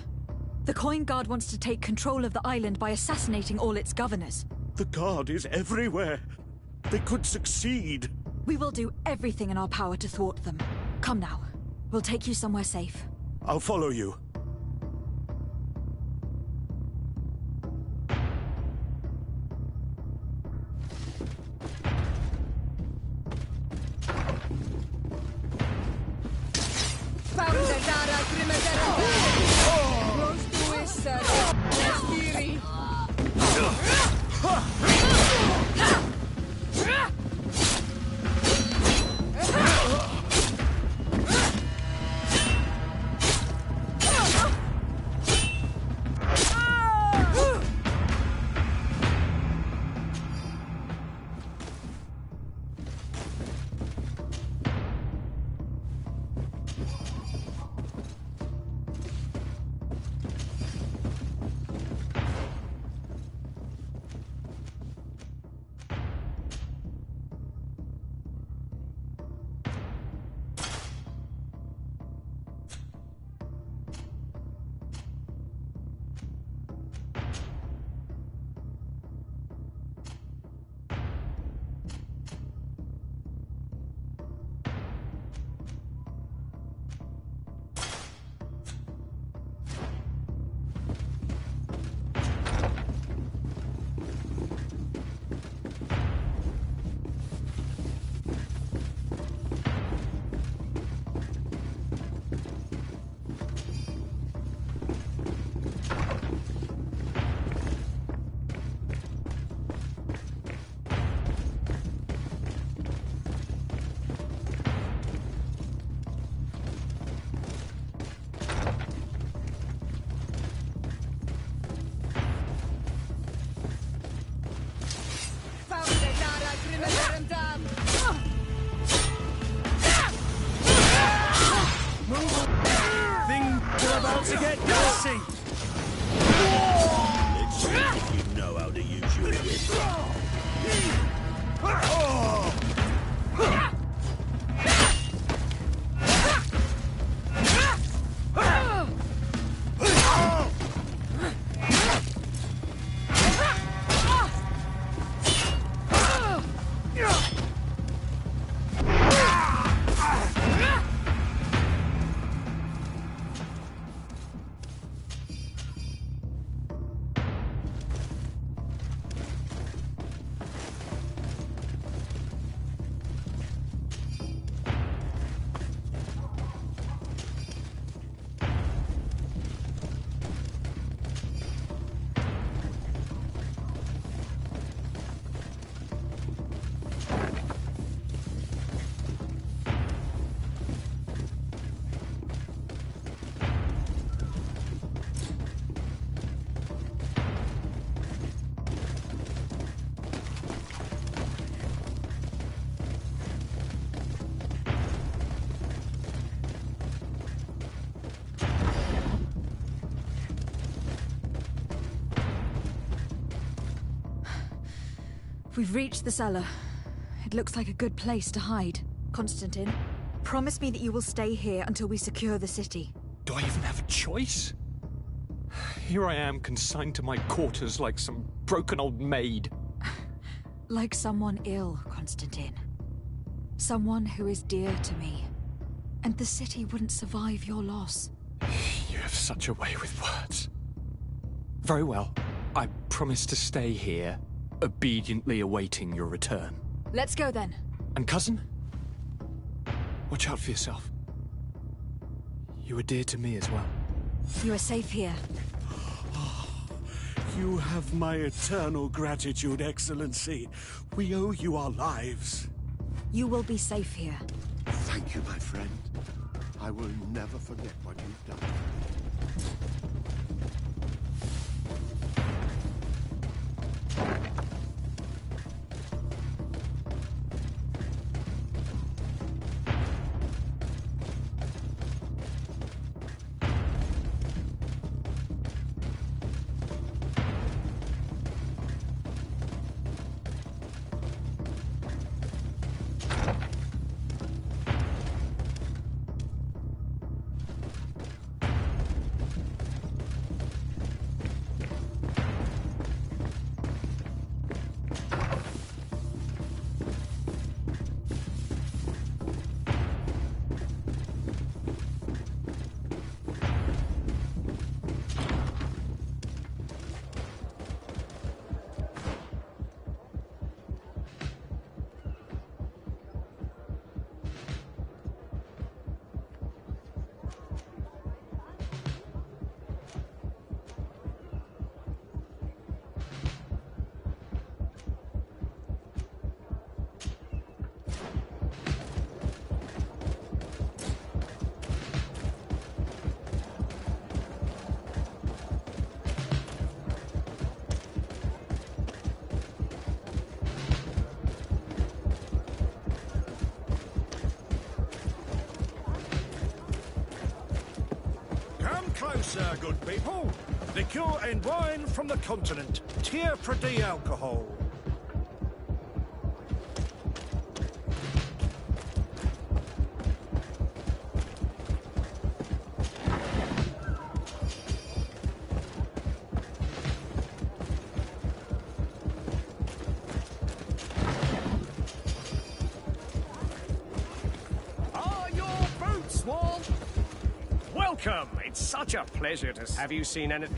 S1: the Coin Guard wants to take control of the island by assassinating all its governors.
S7: The Guard is everywhere. They could succeed.
S1: We will do everything in our power to thwart them. Come now. We'll take you somewhere safe.
S7: I'll follow you.
S12: To get dicey.
S2: Let's see if you know how to use your
S1: We've reached the cellar. It looks like a good place to hide. Constantine, promise me that you will stay here until we secure the city.
S15: Do I even have a choice? Here I am, consigned to my quarters like some broken old maid.
S1: Like someone ill, Constantine. Someone who is dear to me. And the city wouldn't survive your loss.
S15: You have such a way with words. Very well. I promise to stay here, obediently awaiting your return.
S1: Let's go then.
S15: And cousin? Watch out for yourself. You are dear to me as well.
S1: You are safe here.
S7: You have my eternal gratitude, Excellency. We owe you our lives.
S1: You will be safe here.
S17: Thank you, my friend. I will never forget what you've done.
S18: closer, good people. Liqueur and wine from the continent. Tier-Predy alcohol.
S14: Are your boots warm? Welcome. It's such a pleasure to... Have you seen anything?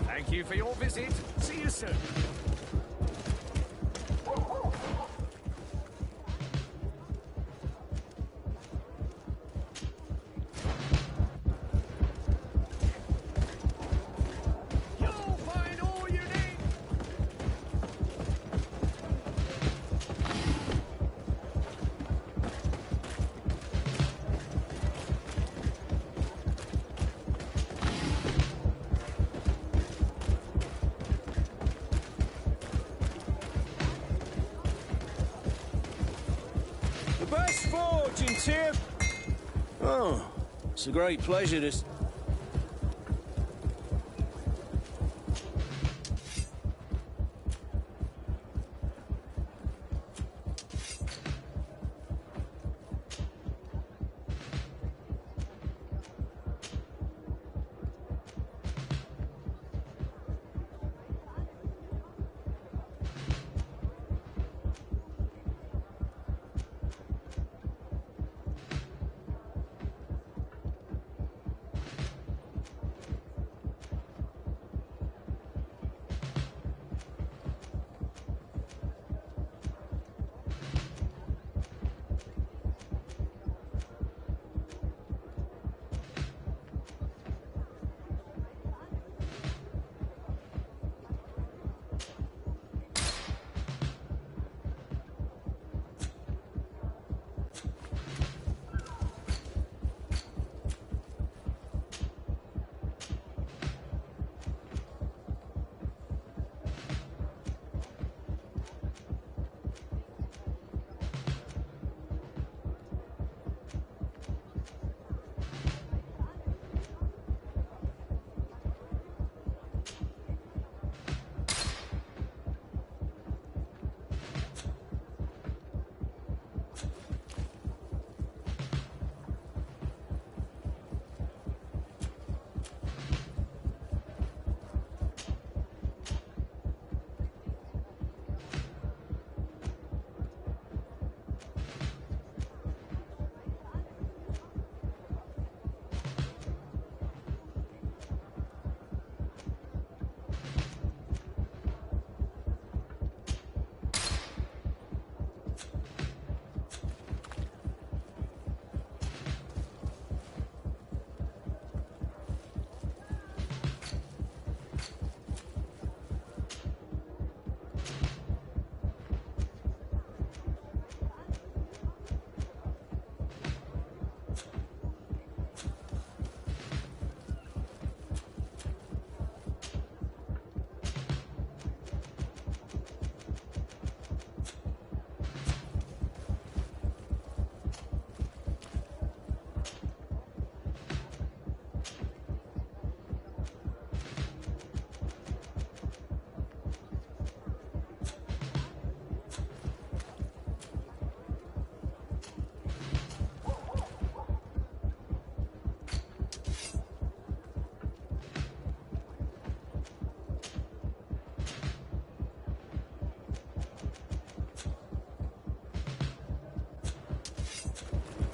S14: Thank you for your visit. See you soon. You'll find all you need.
S18: The best fortune, Tyr. Oh, it's a great pleasure to...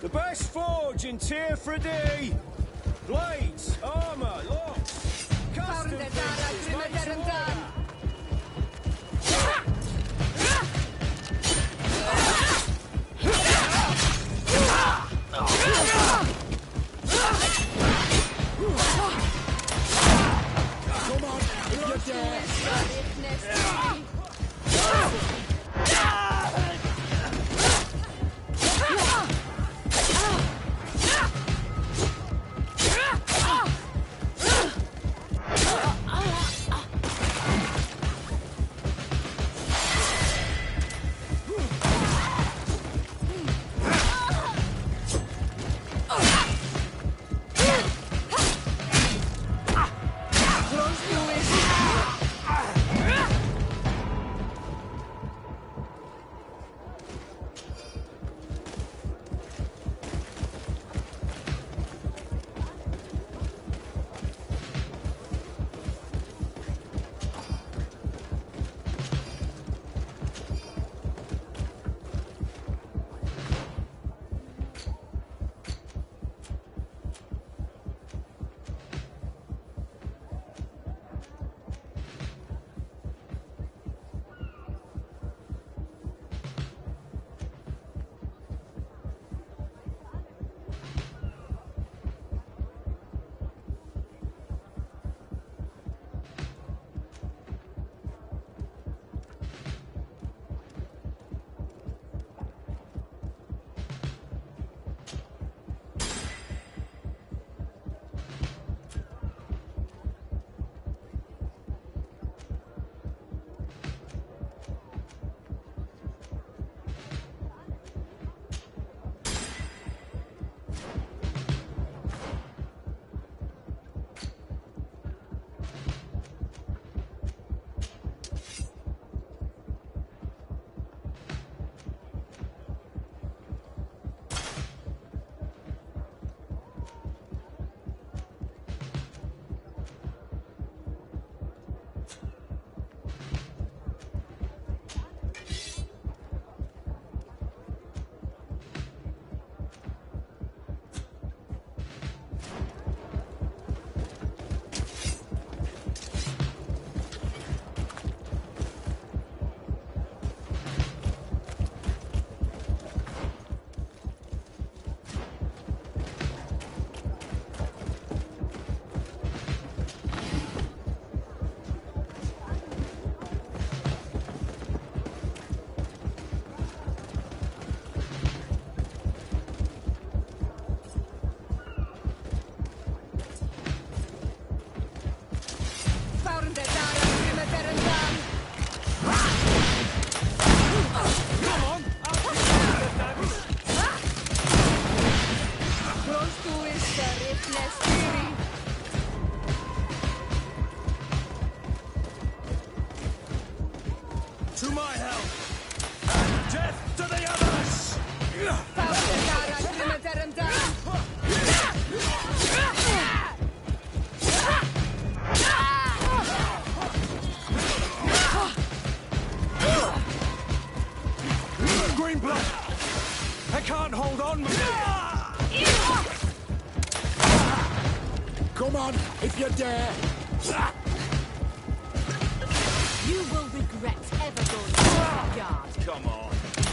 S18: The best forge in Tyr.The! Blades, armor, locks, custom fixtures made to order.
S12: Come on, if you dare!
S18: To my help! And death to the others!
S14: Green blood! I can't hold on with it!
S12: Come on, if you dare!
S5: You will regret ever going to the guard.
S18: Come on,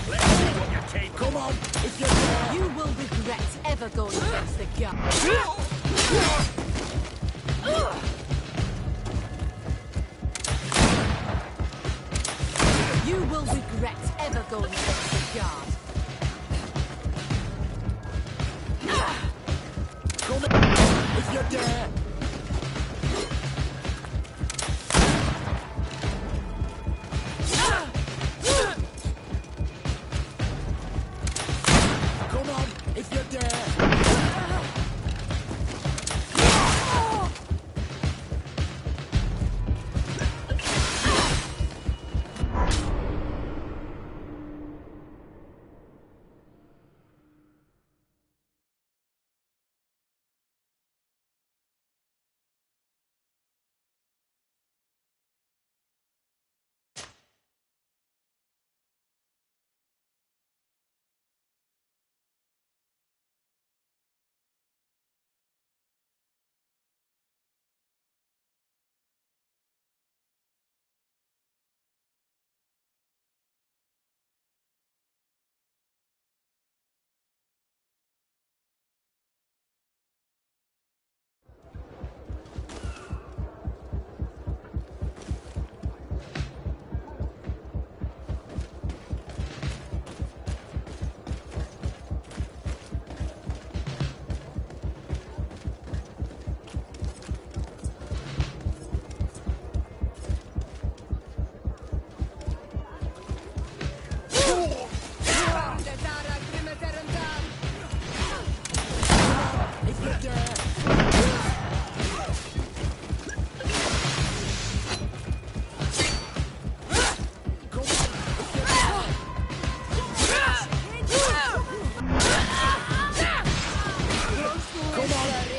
S18: let's see what you're capable.
S12: Come on, if you dare!
S5: You will regret ever going against the guard. You will regret ever going against the guard.
S12: Come on, if you dare! Come on, if you dare!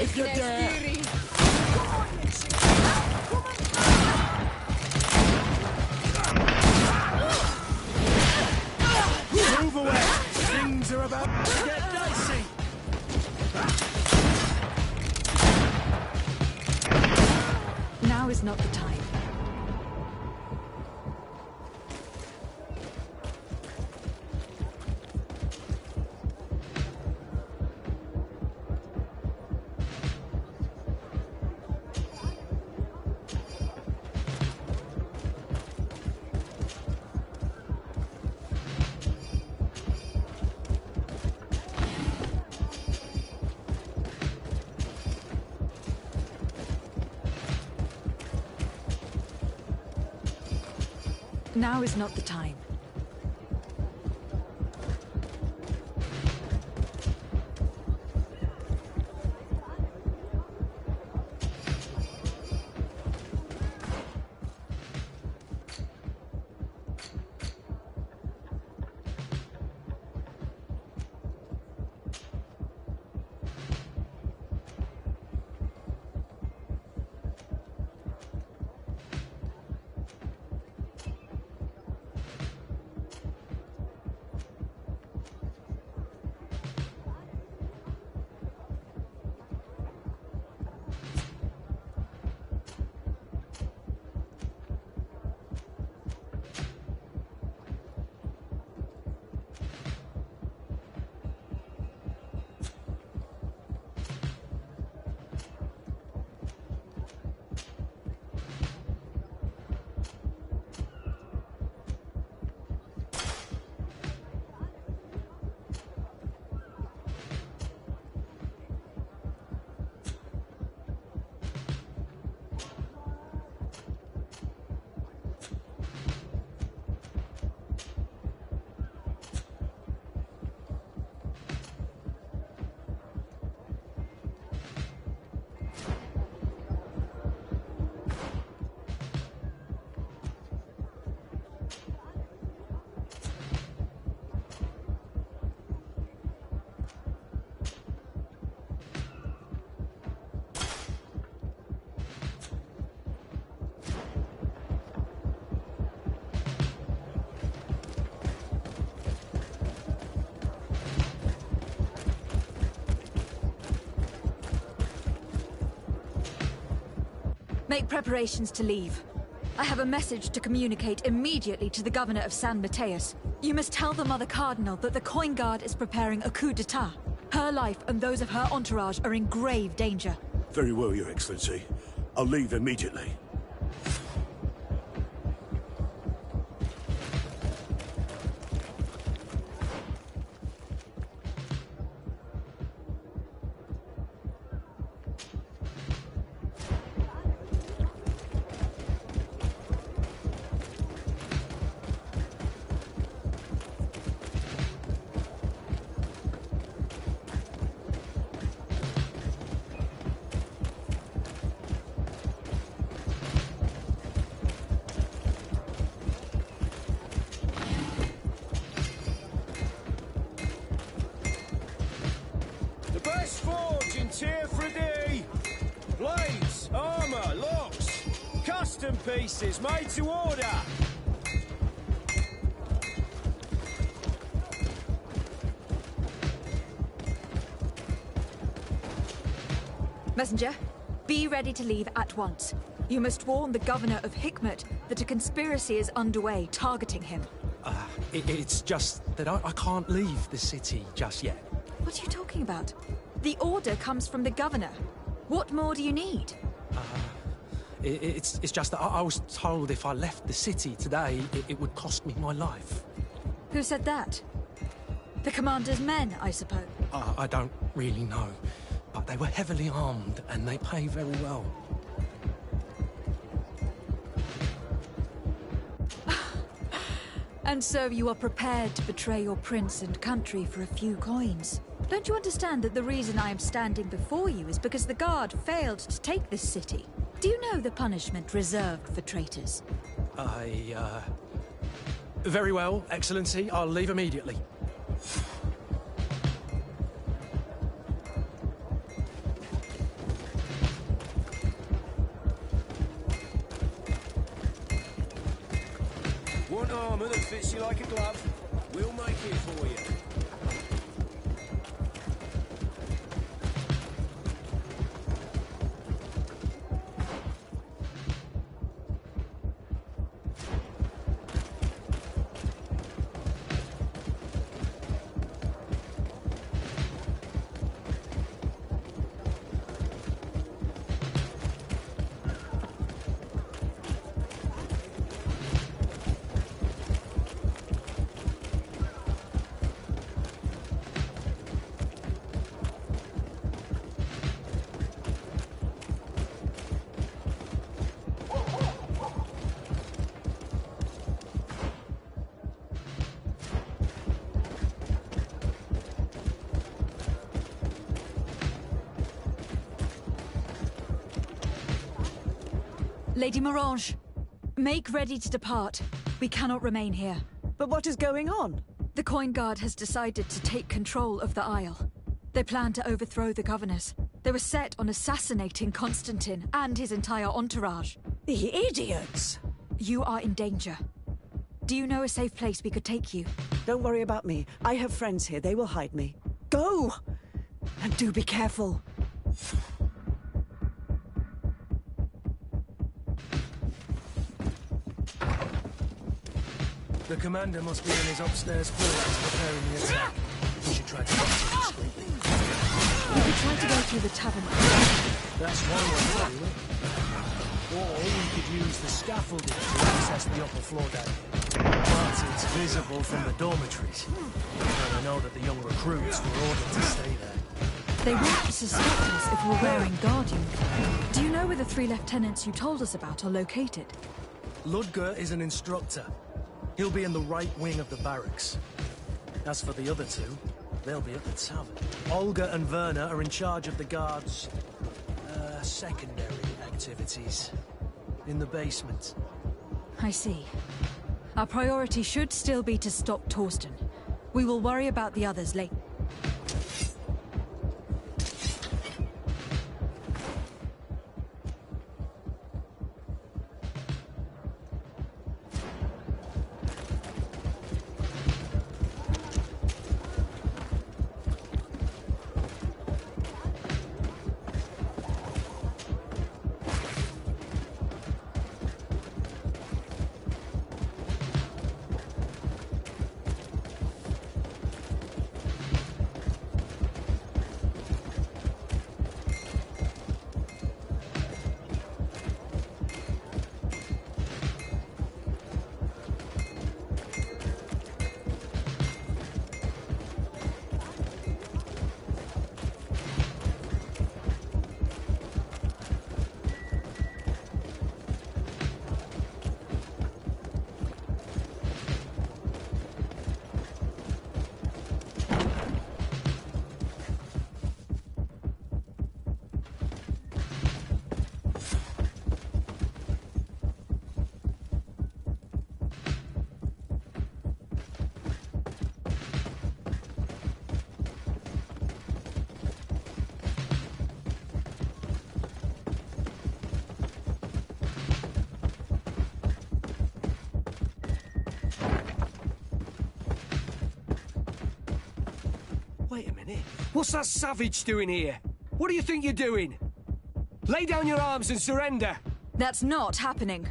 S12: if you dare!
S18: Move away! Things are about to get dicey!
S1: Now is not the time. Now is not the time. Make preparations to leave. I have a message to communicate immediately to the governor of San Mateus. You must tell the Mother Cardinal that the Coin Guard is preparing a coup d'etat. Her life and those of her entourage are in grave danger.
S2: Very well, Your Excellency. I'll leave immediately.
S18: Strachfear! Blades, armor, locks, custom pieces made to order!
S1: Messenger, be ready to leave at once. You must warn the governor of Hikmet that a conspiracy is underway targeting him.
S16: It's just that I can't leave the city just yet.
S1: What are you talking about? The order comes from the governor. What more do you need?
S16: It's just that I was told if I left the city today, it would cost me my life.
S1: Who said that? The commander's men, I suppose.
S16: I don't really know, but they were heavily armed and they pay very well.
S1: And so you are prepared to betray your prince and country for a few coins. Don't you understand that the reason I am standing before you is because the guard failed to take this city? Do you know the punishment reserved for traitors?
S16: Very well, Excellency. I'll leave immediately.
S18: armor that fits you like a glove. We'll make it for you.
S1: Lady Morange, make ready to depart. We cannot remain here.
S11: But what is going on?
S1: The Coin Guard has decided to take control of the Isle. They plan to overthrow the governors. They were set on assassinating Constantine and his entire entourage.
S11: The idiots!
S1: You are in danger. Do you know a safe place we could take you?
S11: Don't worry about me. I have friends here. They will hide me. Go! And do be careful.
S16: The commander must be in his upstairs quarters preparing the attack. We should try to get to him discreetly.
S1: We could try to go through the tavern.
S16: That's one way to do it. Or we could use the scaffolding to access the upper floor down here. But it's visible from the dormitories. And I know that the young recruits were ordered to stay there.
S1: They won't suspect us if we're wearing guard uniform. Do you know where the 3 lieutenants you told us about are located?
S16: Ludger is an instructor. He'll be in the right wing of the barracks. As for the other 2, they'll be at the tavern. Olga and Werner are in charge of the guards' secondary activities. In the basement.
S1: I see. Our priority should still be to stop Torsten. We will worry about the others later.
S18: Wait a minute. What's that savage doing here? What do you think you're doing? Lay down your arms and surrender.
S1: That's not happening.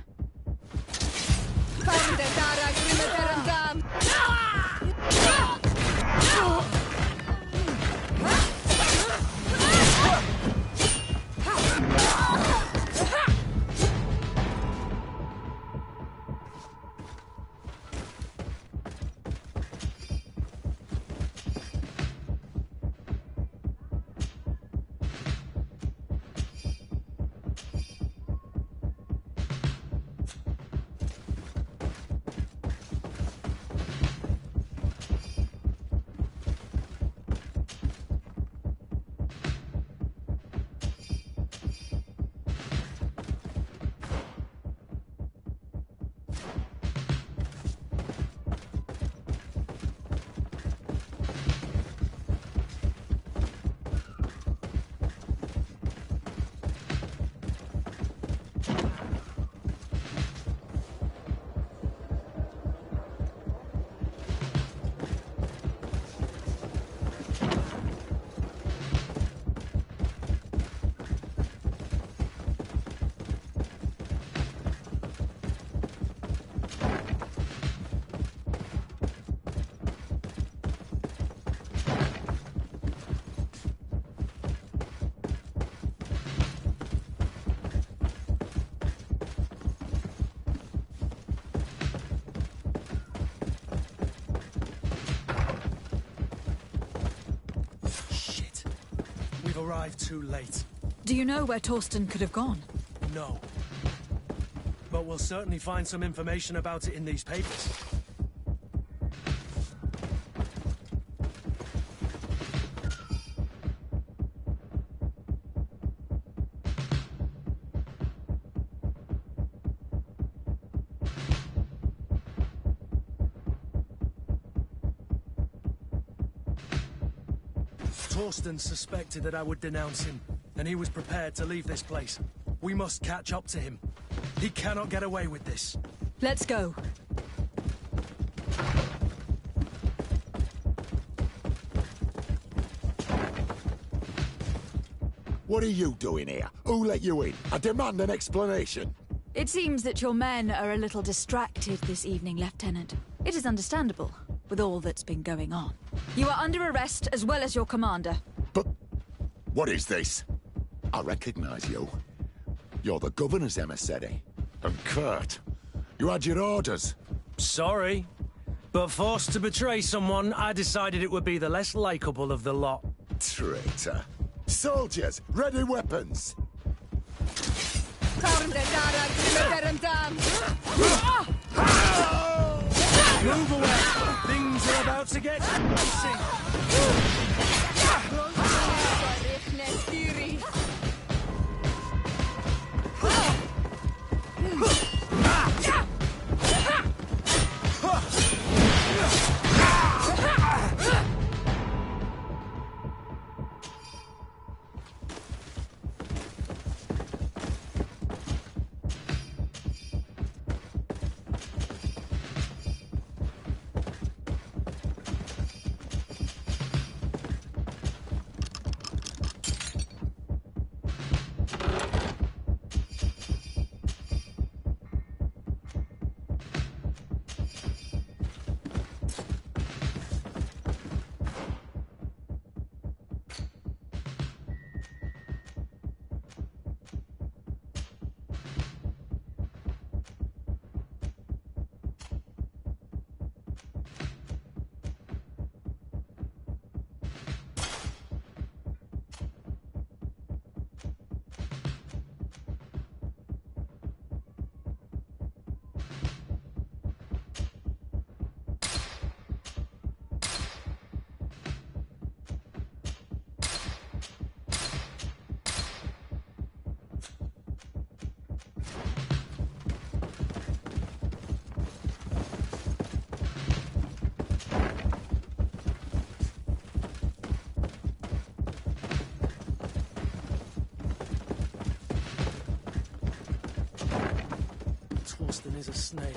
S16: arrived too late.
S1: Do you know where Torsten could have gone?
S16: No. But we'll certainly find some information about it in these papers. Torsten suspected that I would denounce him, and he was prepared to leave this place. We must catch up to him. He cannot get away with this.
S1: Let's go.
S17: What are you doing here? Who let you in? I demand an explanation.
S1: It seems that your men are a little distracted this evening, Lieutenant. It is understandable, with all that's been going on. You are under arrest, as well as your commander.
S17: But what is this? I recognize you. You're the governor's emissary. And Kurt, you had your orders.
S16: Sorry, but forced to betray someone, I decided it would be the less likable of the lot.
S17: Traitor. Soldiers, ready weapons.
S16: Move away! Things are about to get messy! Torsten is a snake,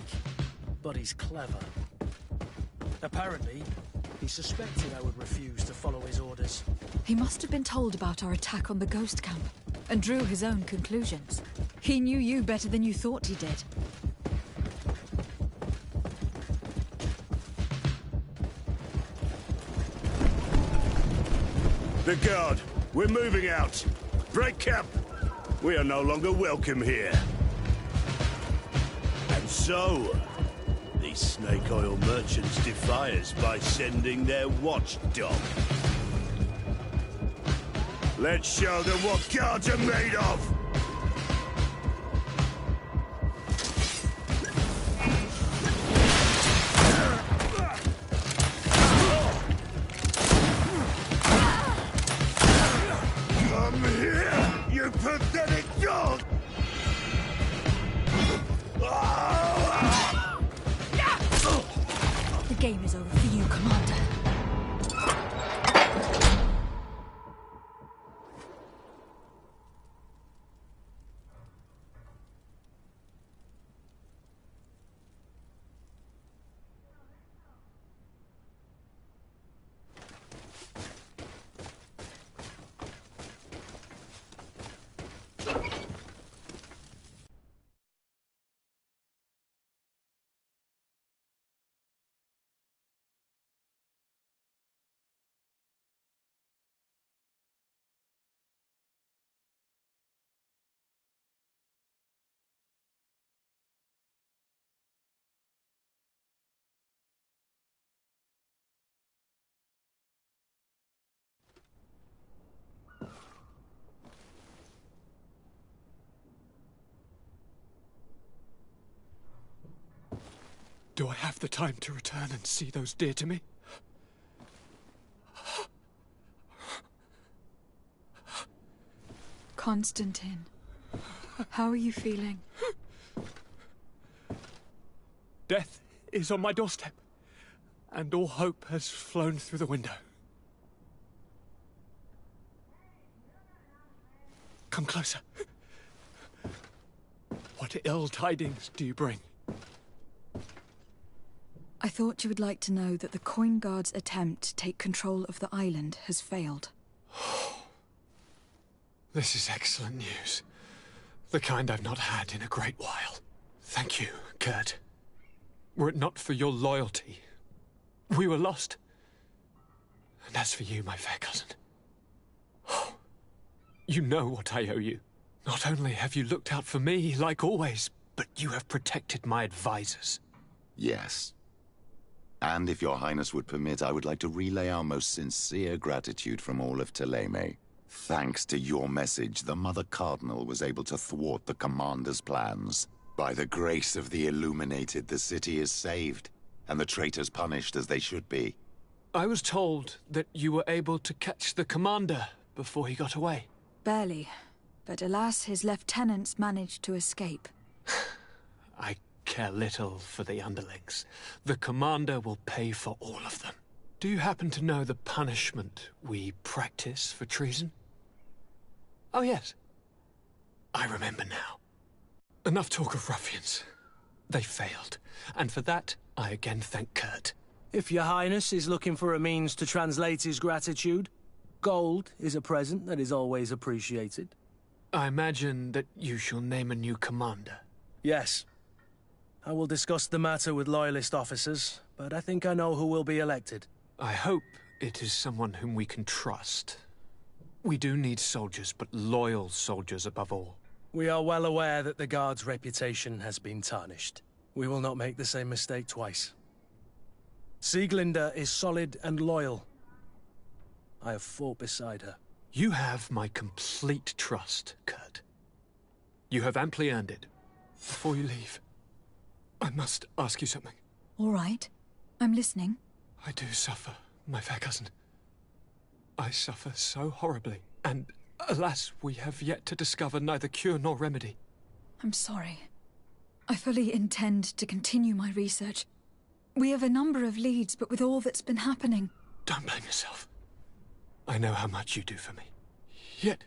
S16: but he's clever. Apparently, he suspected I would refuse to follow his orders.
S1: He must have been told about our attack on the ghost camp, and drew his own conclusions. He knew you better than you thought he did.
S2: The guard, we're moving out. Break camp. We are no longer welcome here. And so, these snake oil merchants defy us by sending their watchdog. Let's show them what guards are made of! Come here, you pathetic dog!
S1: The game is over for you, Commander.
S15: Do I have the time to return and see those dear to me?
S1: Constantine, how are you feeling?
S15: Death is on my doorstep, and all hope has flown through the window. Come closer. What ill tidings do you bring?
S1: I thought you would like to know that the Coin Guard's attempt to take control of the island has failed.
S15: This is excellent news. The kind I've not had in a great while. Thank you, Kurt. Were it not for your loyalty, we were lost. And as for you, my fair cousin, you know what I owe you. Not only have you looked out for me, like always, but you have protected my advisors.
S6: Yes. And if your highness would permit, I would like to relay our most sincere gratitude from all of Thélème. Thanks to your message, the Mother Cardinal was able to thwart the Commander's plans. By the grace of the Illuminated, the city is saved, and the traitors punished as they should be.
S15: I was told that you were able to catch the Commander before he got away.
S1: Barely. But alas, his lieutenants managed to escape.
S15: I care little for the underlings. The Commander will pay for all of them. Do you happen to know the punishment we practice for treason? Oh, yes. I remember now. Enough talk of ruffians. They failed, and for that, I again thank Kurt.
S16: If your highness is looking for a means to translate his gratitude, gold is a present that is always appreciated.
S15: I imagine that you shall name a new commander.
S16: Yes. I will discuss the matter with loyalist officers, but I think I know who will be elected.
S15: I hope it is someone whom we can trust. We do need soldiers, but loyal soldiers above all.
S16: We are well aware that the Guard's reputation has been tarnished. We will not make the same mistake twice. Sieglinde is solid and loyal. I have fought beside her.
S15: You have my complete trust, Kurt. You have amply earned it. Before you leave, I must ask you something.
S1: All right. I'm listening.
S15: I do suffer, my fair cousin. I suffer so horribly, and alas, we have yet to discover neither cure nor remedy.
S1: I'm sorry. I fully intend to continue my research. We have a number of leads, but with all that's been happening...
S15: Don't blame yourself. I know how much you do for me. Yet,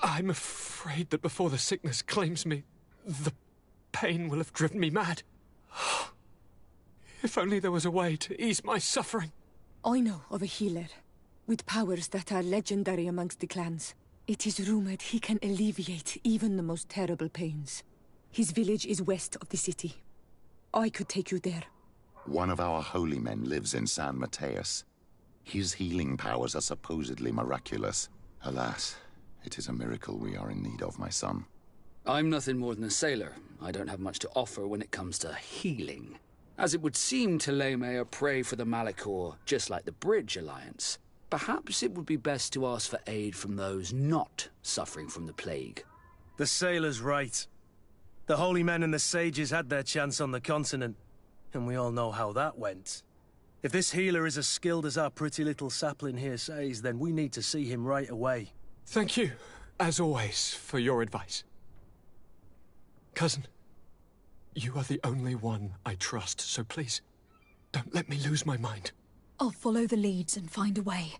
S15: I'm afraid that before the sickness claims me, the pain will have driven me mad. If only there was a way to ease my suffering.
S13: I know of a healer, with powers that are legendary amongst the clans. It is rumored he can alleviate even the most terrible pains. His village is west of the city. I could take you there.
S6: One of our holy men lives in San Mateus. His healing powers are supposedly miraculous. Alas, it is a miracle we are in need of, my son.
S10: I'm nothing more than a sailor. I don't have much to offer when it comes to healing. As it would seem Thélème are prey for the Malachor, just like the Bridge Alliance. Perhaps it would be best to ask for aid from those not suffering from the plague.
S16: The sailor's right. The holy men and the sages had their chance on the continent, and we all know how that went. If this healer is as skilled as our pretty little sapling here says, then we need to see him right away.
S15: Thank you, as always, for your advice. Cousin, you are the only one I trust, so please, don't let me lose my mind.
S1: I'll follow the leads and find a way.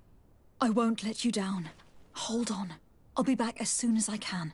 S1: I won't let you down. Hold on. I'll be back as soon as I can.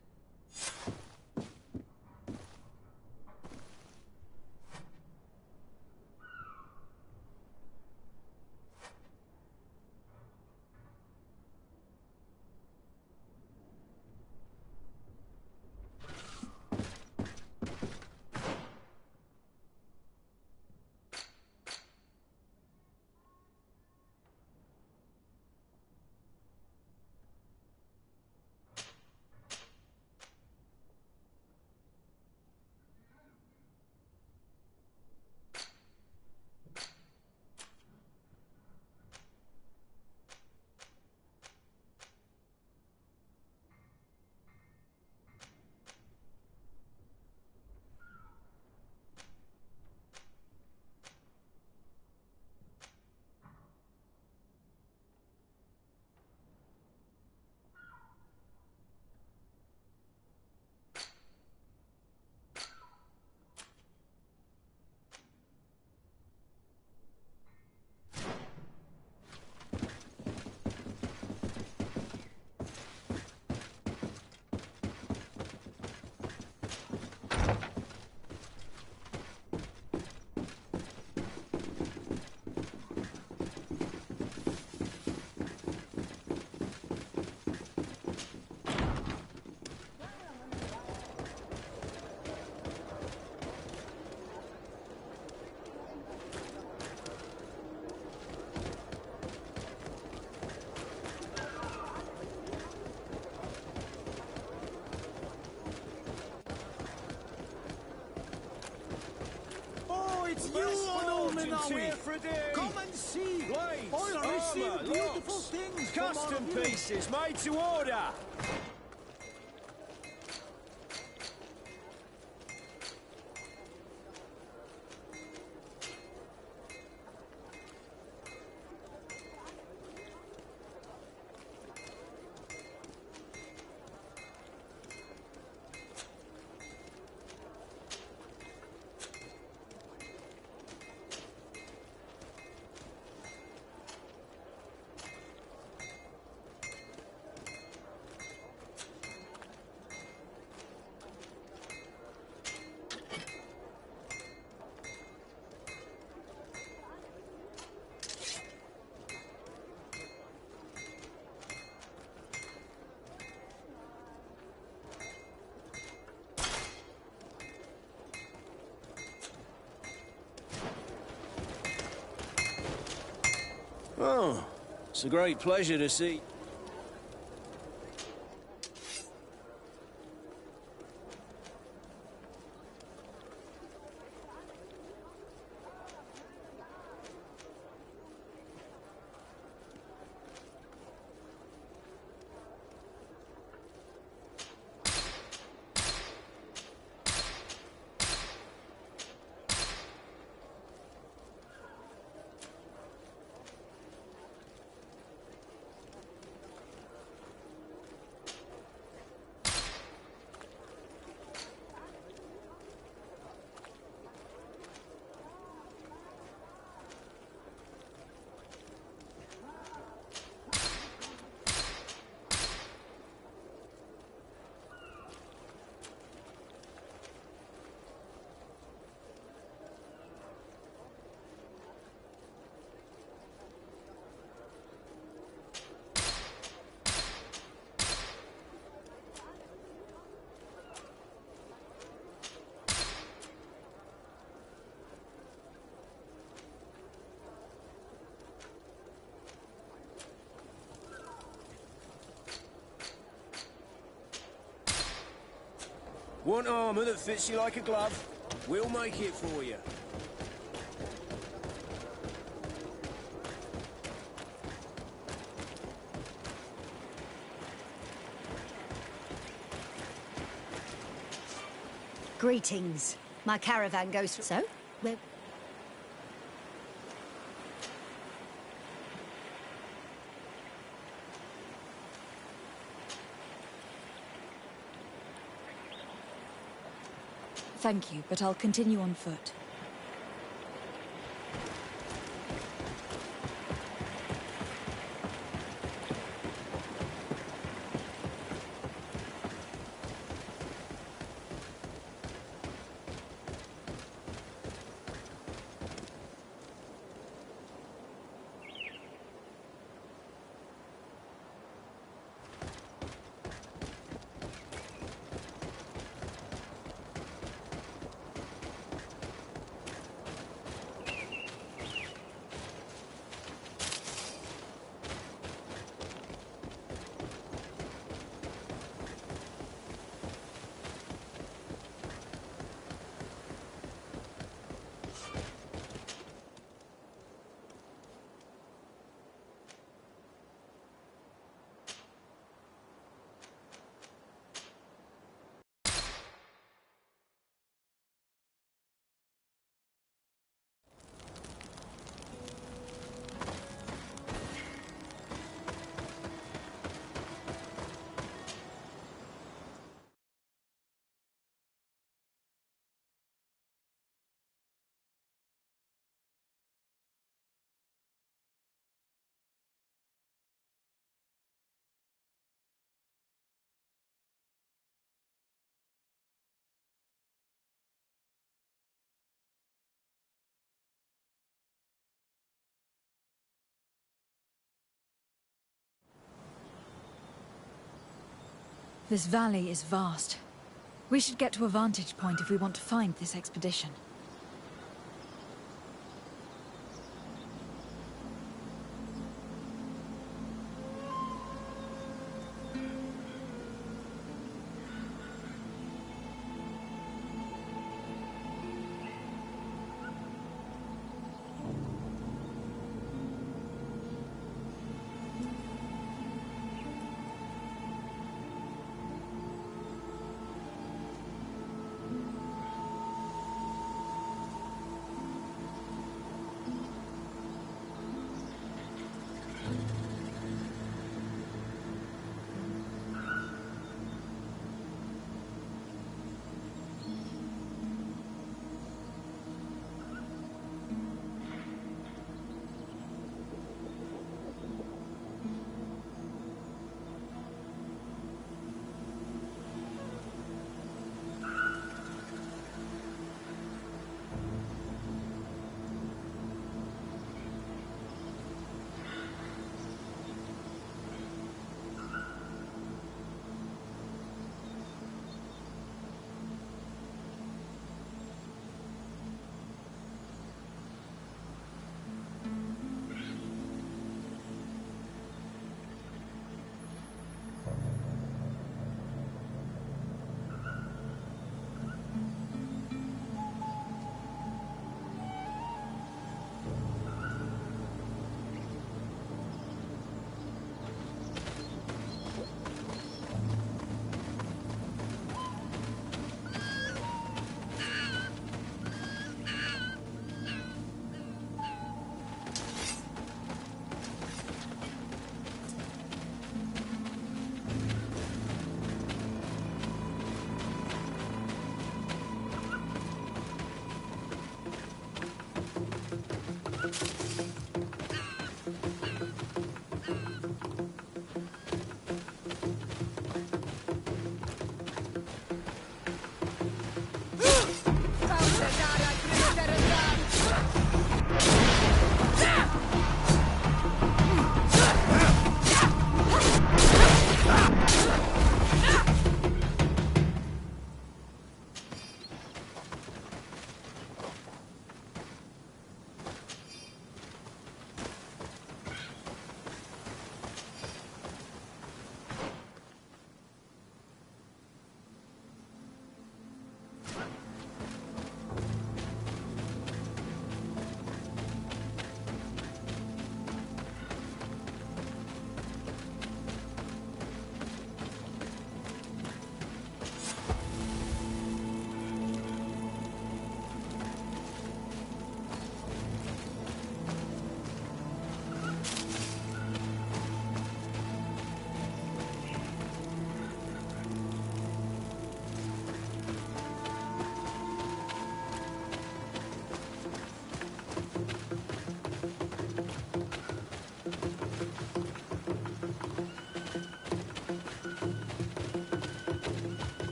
S18: Forging tear for a day. Come and see. Blades,
S12: I'll receive
S18: armor,
S12: beautiful
S18: locks,
S12: things from
S18: custom
S12: all of you.
S18: pieces made to order.
S14: Oh, it's a great pleasure to see. Want armor that fits you like a glove? We'll make it for you.
S19: Greetings. My caravan goes through. So, where...
S1: Thank you, but I'll continue on foot. This valley is vast. We should get to a vantage point if we want to find this expedition.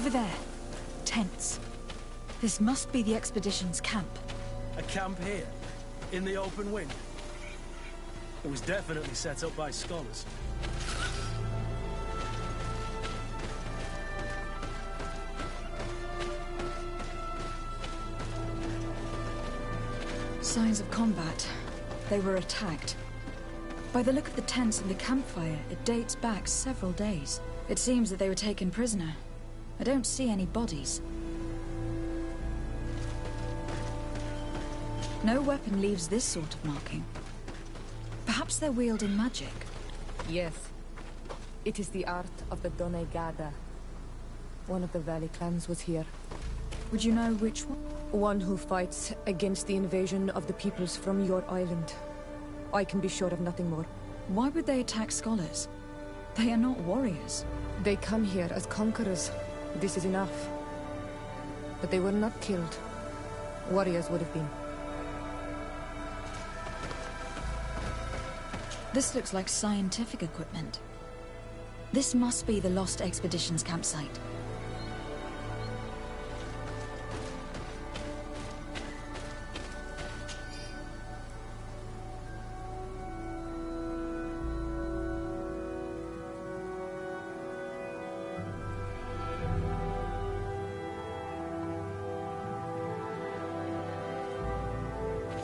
S1: Over there. Tents. This must be the expedition's camp.
S16: A camp here? In the open wind? It was definitely set up by scholars.
S1: Signs of combat. They were attacked. By the look of the tents and the campfire, it dates back several days. It seems that they were taken prisoner. I don't see any bodies. No weapon leaves this sort of marking. Perhaps they're wielding magic.
S13: Yes. It is the art of the Donegada. One of the Valley clans was here.
S1: Would you know which one?
S13: One who fights against the invasion of the peoples from your island. I can be sure of nothing more.
S1: Why would they attack scholars? They are not warriors.
S13: They come here as conquerors. This is enough. But they were not killed. Warriors would have been.
S1: This looks like scientific equipment. This must be the Lost Expedition's campsite.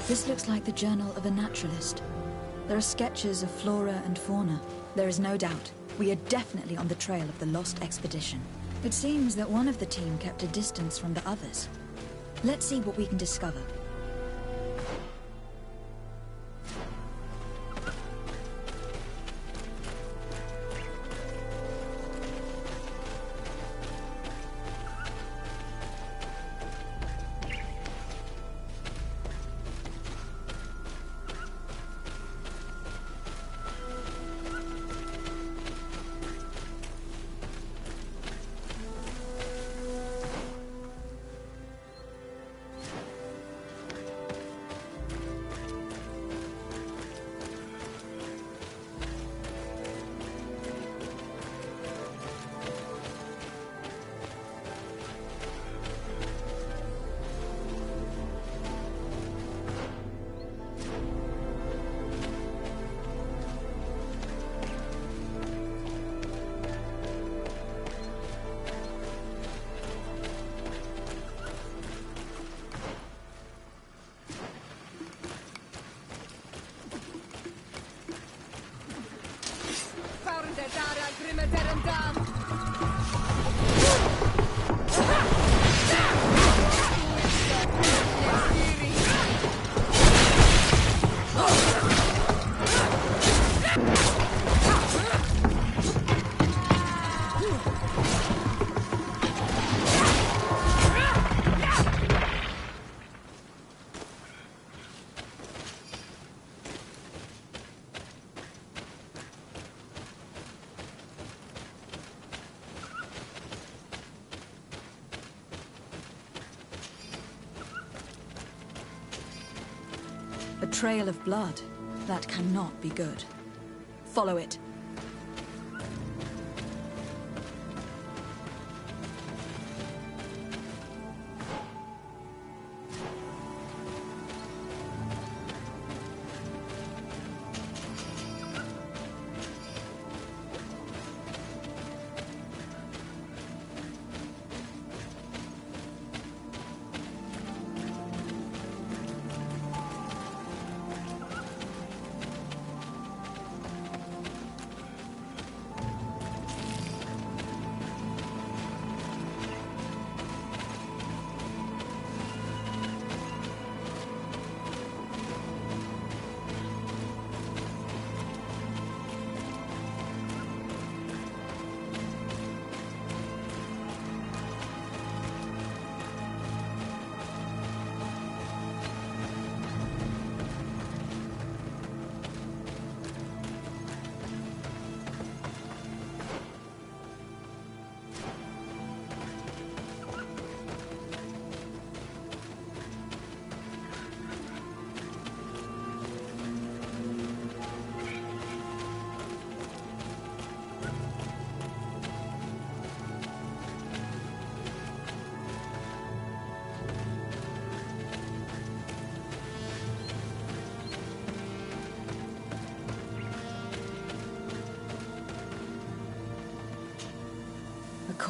S1: This looks like the journal of a naturalist. There are sketches of flora and fauna. There is no doubt. We are definitely on the trail of the Lost Expedition. It seems that one of the team kept a distance from the others. Let's see what we can discover. A trail of blood. That cannot be good. Follow it.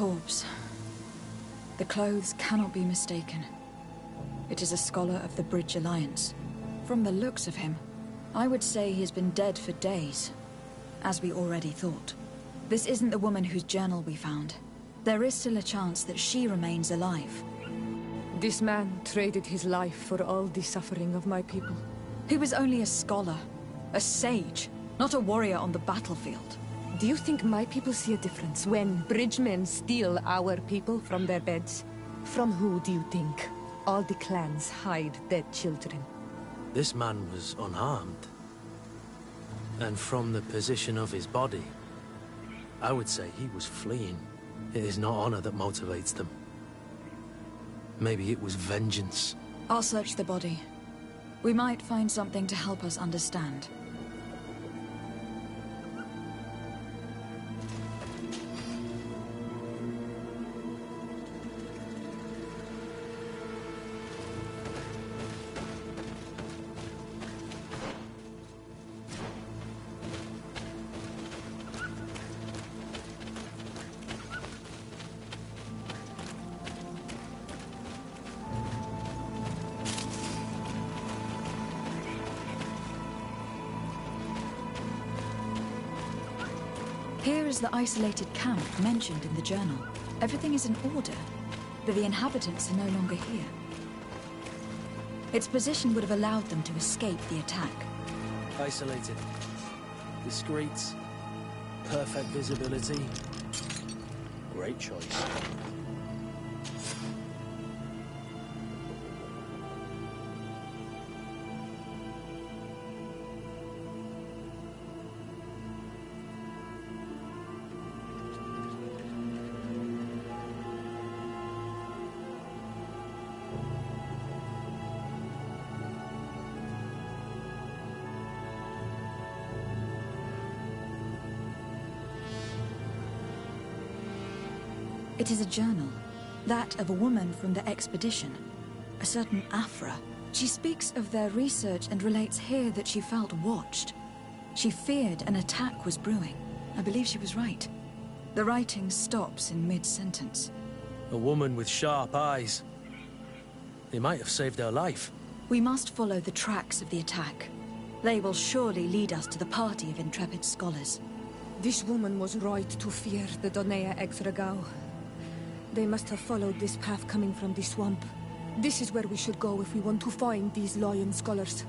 S1: corpse. The clothes cannot be mistaken. It is a scholar of the Bridge Alliance. From the looks of him, I would say he has been dead for days, as we already thought. This isn't the woman whose journal we found. There is still a chance that she remains alive.
S13: This man traded his life for all the suffering of my people.
S1: He was only a scholar, a sage, not a warrior on the battlefield.
S13: Do you think my people see a difference when bridgemen steal our people from their beds? From who do you think all the clans hide dead children?
S16: This man was unharmed. And from the position of his body, I would say he was fleeing. It is not honor that motivates them. Maybe it was vengeance.
S1: I'll search the body. We might find something to help us understand. Here is the isolated camp mentioned in the journal. Everything is in order, but the inhabitants are no longer here. Its position would have allowed them to escape the attack.
S16: Isolated. Discreet. Perfect visibility. Great choice.
S1: It is a journal. That of a woman from the expedition. A certain Afra. She speaks of their research and relates here that she felt watched. She feared an attack was brewing. I believe she was right. The writing stops in mid-sentence.
S16: A woman with sharp eyes. They might have saved her life.
S1: We must follow the tracks of the attack. They will surely lead us to the party of intrepid scholars.
S13: This woman was right to fear the Donea Exregao. They must have followed this path coming from the swamp. This is where we should go if we want to find these lion scholars.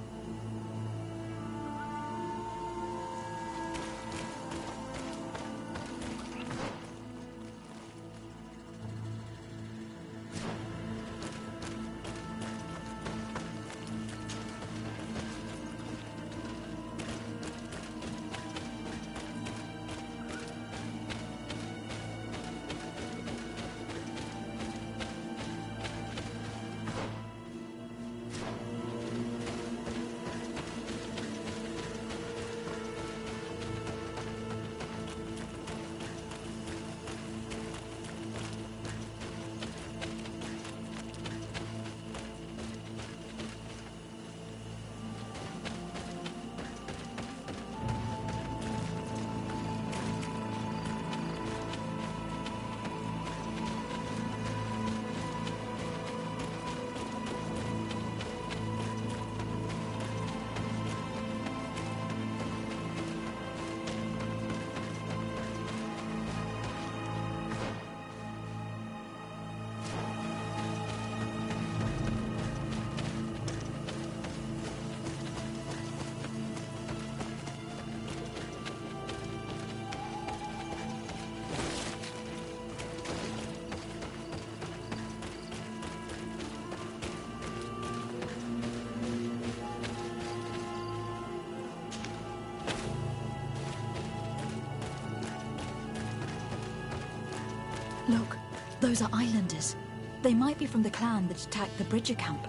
S1: Look, those are islanders. They might be from the clan that attacked the Bridger camp.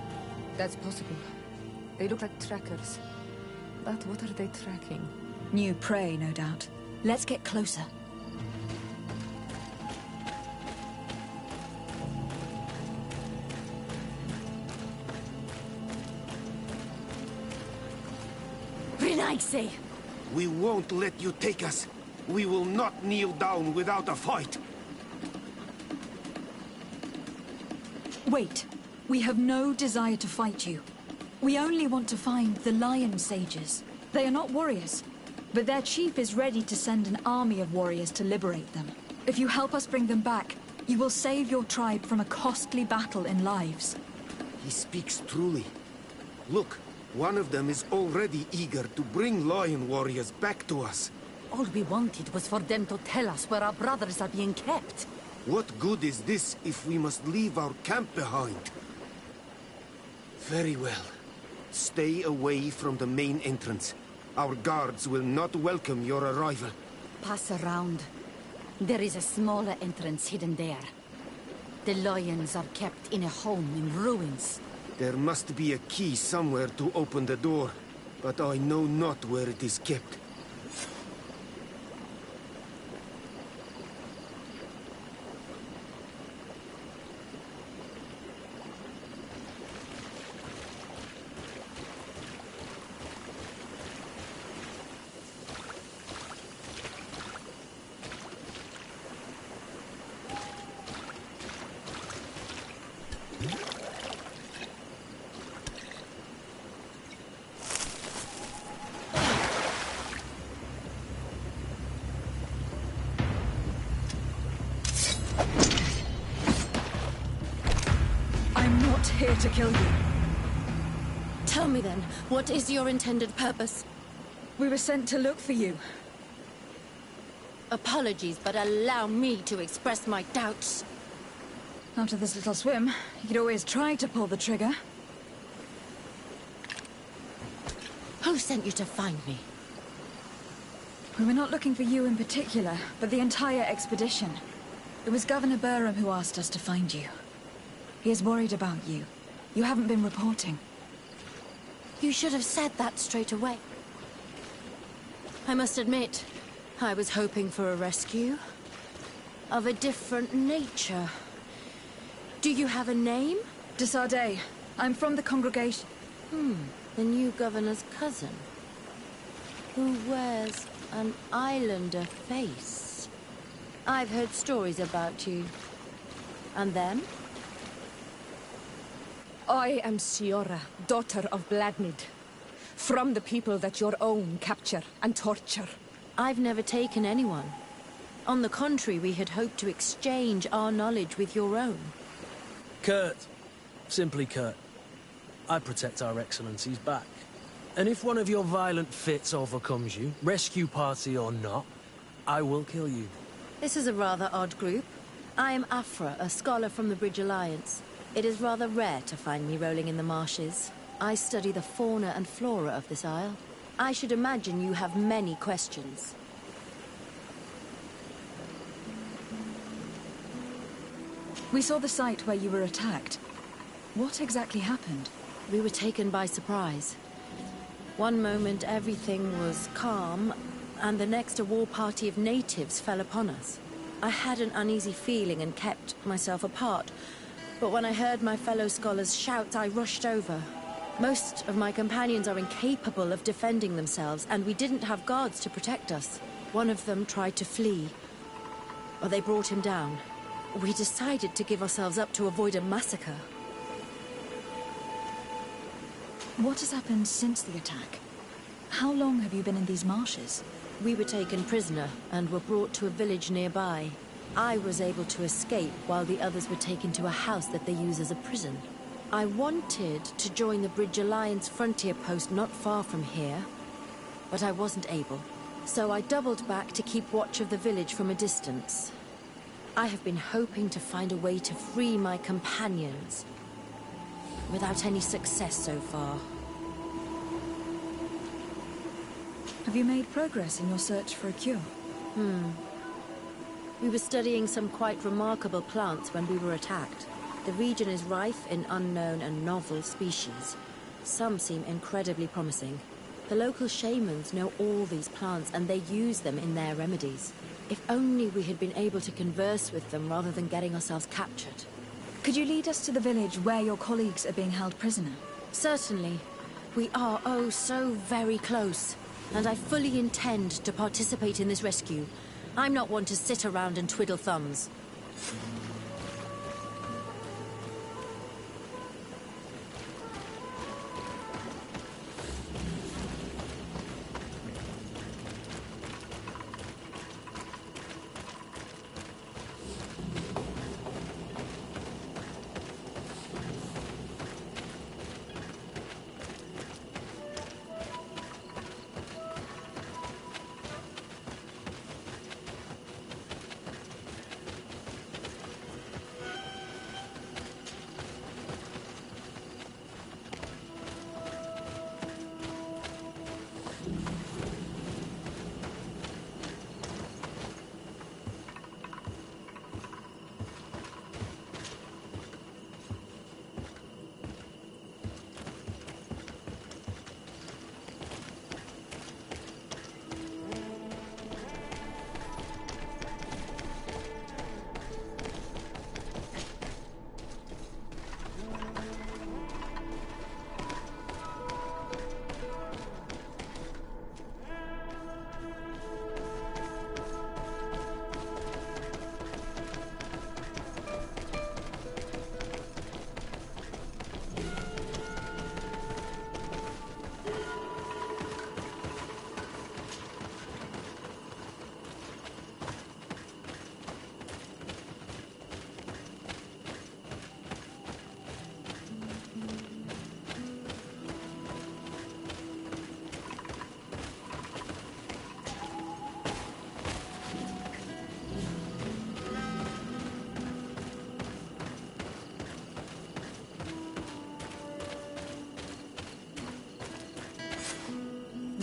S13: That's possible. They look like trackers. But what are they tracking?
S1: New prey, no doubt. Let's get closer.
S19: Renaixi!
S20: We won't let you take us. We will not kneel down without a fight.
S1: Wait. We have no desire to fight you. We only want to find the Lion Sages. They are not warriors, but their chief is ready to send an army of warriors to liberate them. If you help us bring them back, you will save your tribe from a costly battle in lives.
S20: He speaks truly. Look, one of them is already eager to bring Lion warriors back to us.
S5: All we wanted was for them to tell us where our brothers are being kept.
S20: What good is this if we must leave our camp behind? Very well. Stay away from the main entrance. Our guards will not welcome your arrival.
S5: Pass around. There is a smaller entrance hidden there. The lions are kept in a home in ruins.
S20: There must be a key somewhere to open the door, but I know not where it is kept.
S1: Here to kill you.
S4: Tell me then, what is your intended purpose?
S1: We were sent to look for you.
S4: Apologies, but allow me to express my doubts.
S1: After this little swim, you could always try to pull the trigger.
S4: Who sent you to find me?
S1: We were not looking for you in particular, but the entire expedition. It was Governor Burham who asked us to find you. He is worried about you. You haven't been reporting.
S4: You should have said that straight away. I must admit, I was hoping for a rescue. Of a different nature. Do you have a name?
S1: Desardet. I'm from the congregation.
S4: The new governor's cousin. Who wears an islander face. I've heard stories about you. And them?
S13: I am Siora, daughter of Bladnid. From the people that your own capture and torture.
S4: I've never taken anyone. On the contrary, we had hoped to exchange our knowledge with your own.
S16: Kurt. Simply Kurt. I protect our excellencies back. And if one of your violent fits overcomes you, rescue party or not, I will kill you.
S4: This is a rather odd group. I am Afra, a scholar from the Bridge Alliance. It is rather rare to find me rolling in the marshes. I study the fauna and flora of this isle. I should imagine you have many questions.
S1: We saw the site where you were attacked. What exactly happened?
S4: We were taken by surprise. One moment everything was calm, and the next a war party of natives fell upon us. I had an uneasy feeling and kept myself apart. But when I heard my fellow scholars shout, I rushed over. Most of my companions are incapable of defending themselves, and we didn't have guards to protect us. One of them tried to flee, but they brought him down. We decided to give ourselves up to avoid a massacre.
S1: What has happened since the attack? How long have you been in these marshes?
S4: We were taken prisoner and were brought to a village nearby. I was able to escape while the others were taken to a house that they use as a prison. I wanted to join the Bridge Alliance frontier post not far from here, but I wasn't able. So I doubled back to keep watch of the village from a distance. I have been hoping to find a way to free my companions, without any success so far.
S1: Have you made progress in your search for a cure?
S4: We were studying some quite remarkable plants when we were attacked. The region is rife in unknown and novel species. Some seem incredibly promising. The local shamans know all these plants and they use them in their remedies. If only we had been able to converse with them rather than getting ourselves captured.
S1: Could you lead us to the village where your colleagues are being held prisoner?
S4: Certainly. We are, oh, so very close. And I fully intend to participate in this rescue. I'm not one to sit around and twiddle thumbs.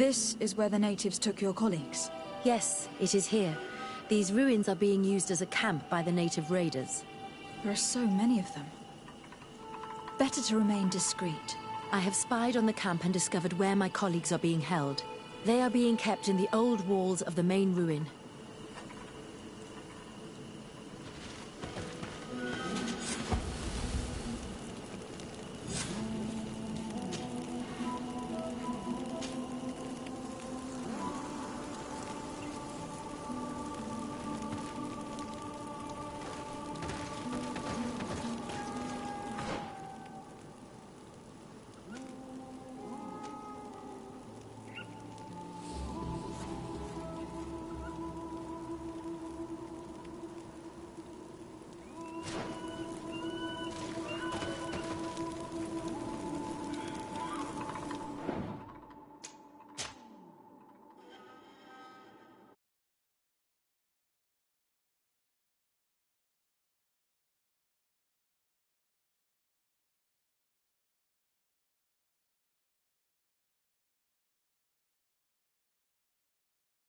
S1: This is where the natives took your colleagues?
S21: Yes, it is here. These ruins are being used as a camp by the native raiders.
S1: There are so many of them. Better to remain discreet.
S21: I have spied on the camp and discovered where my colleagues are being held. They are being kept in the old walls of the main ruin,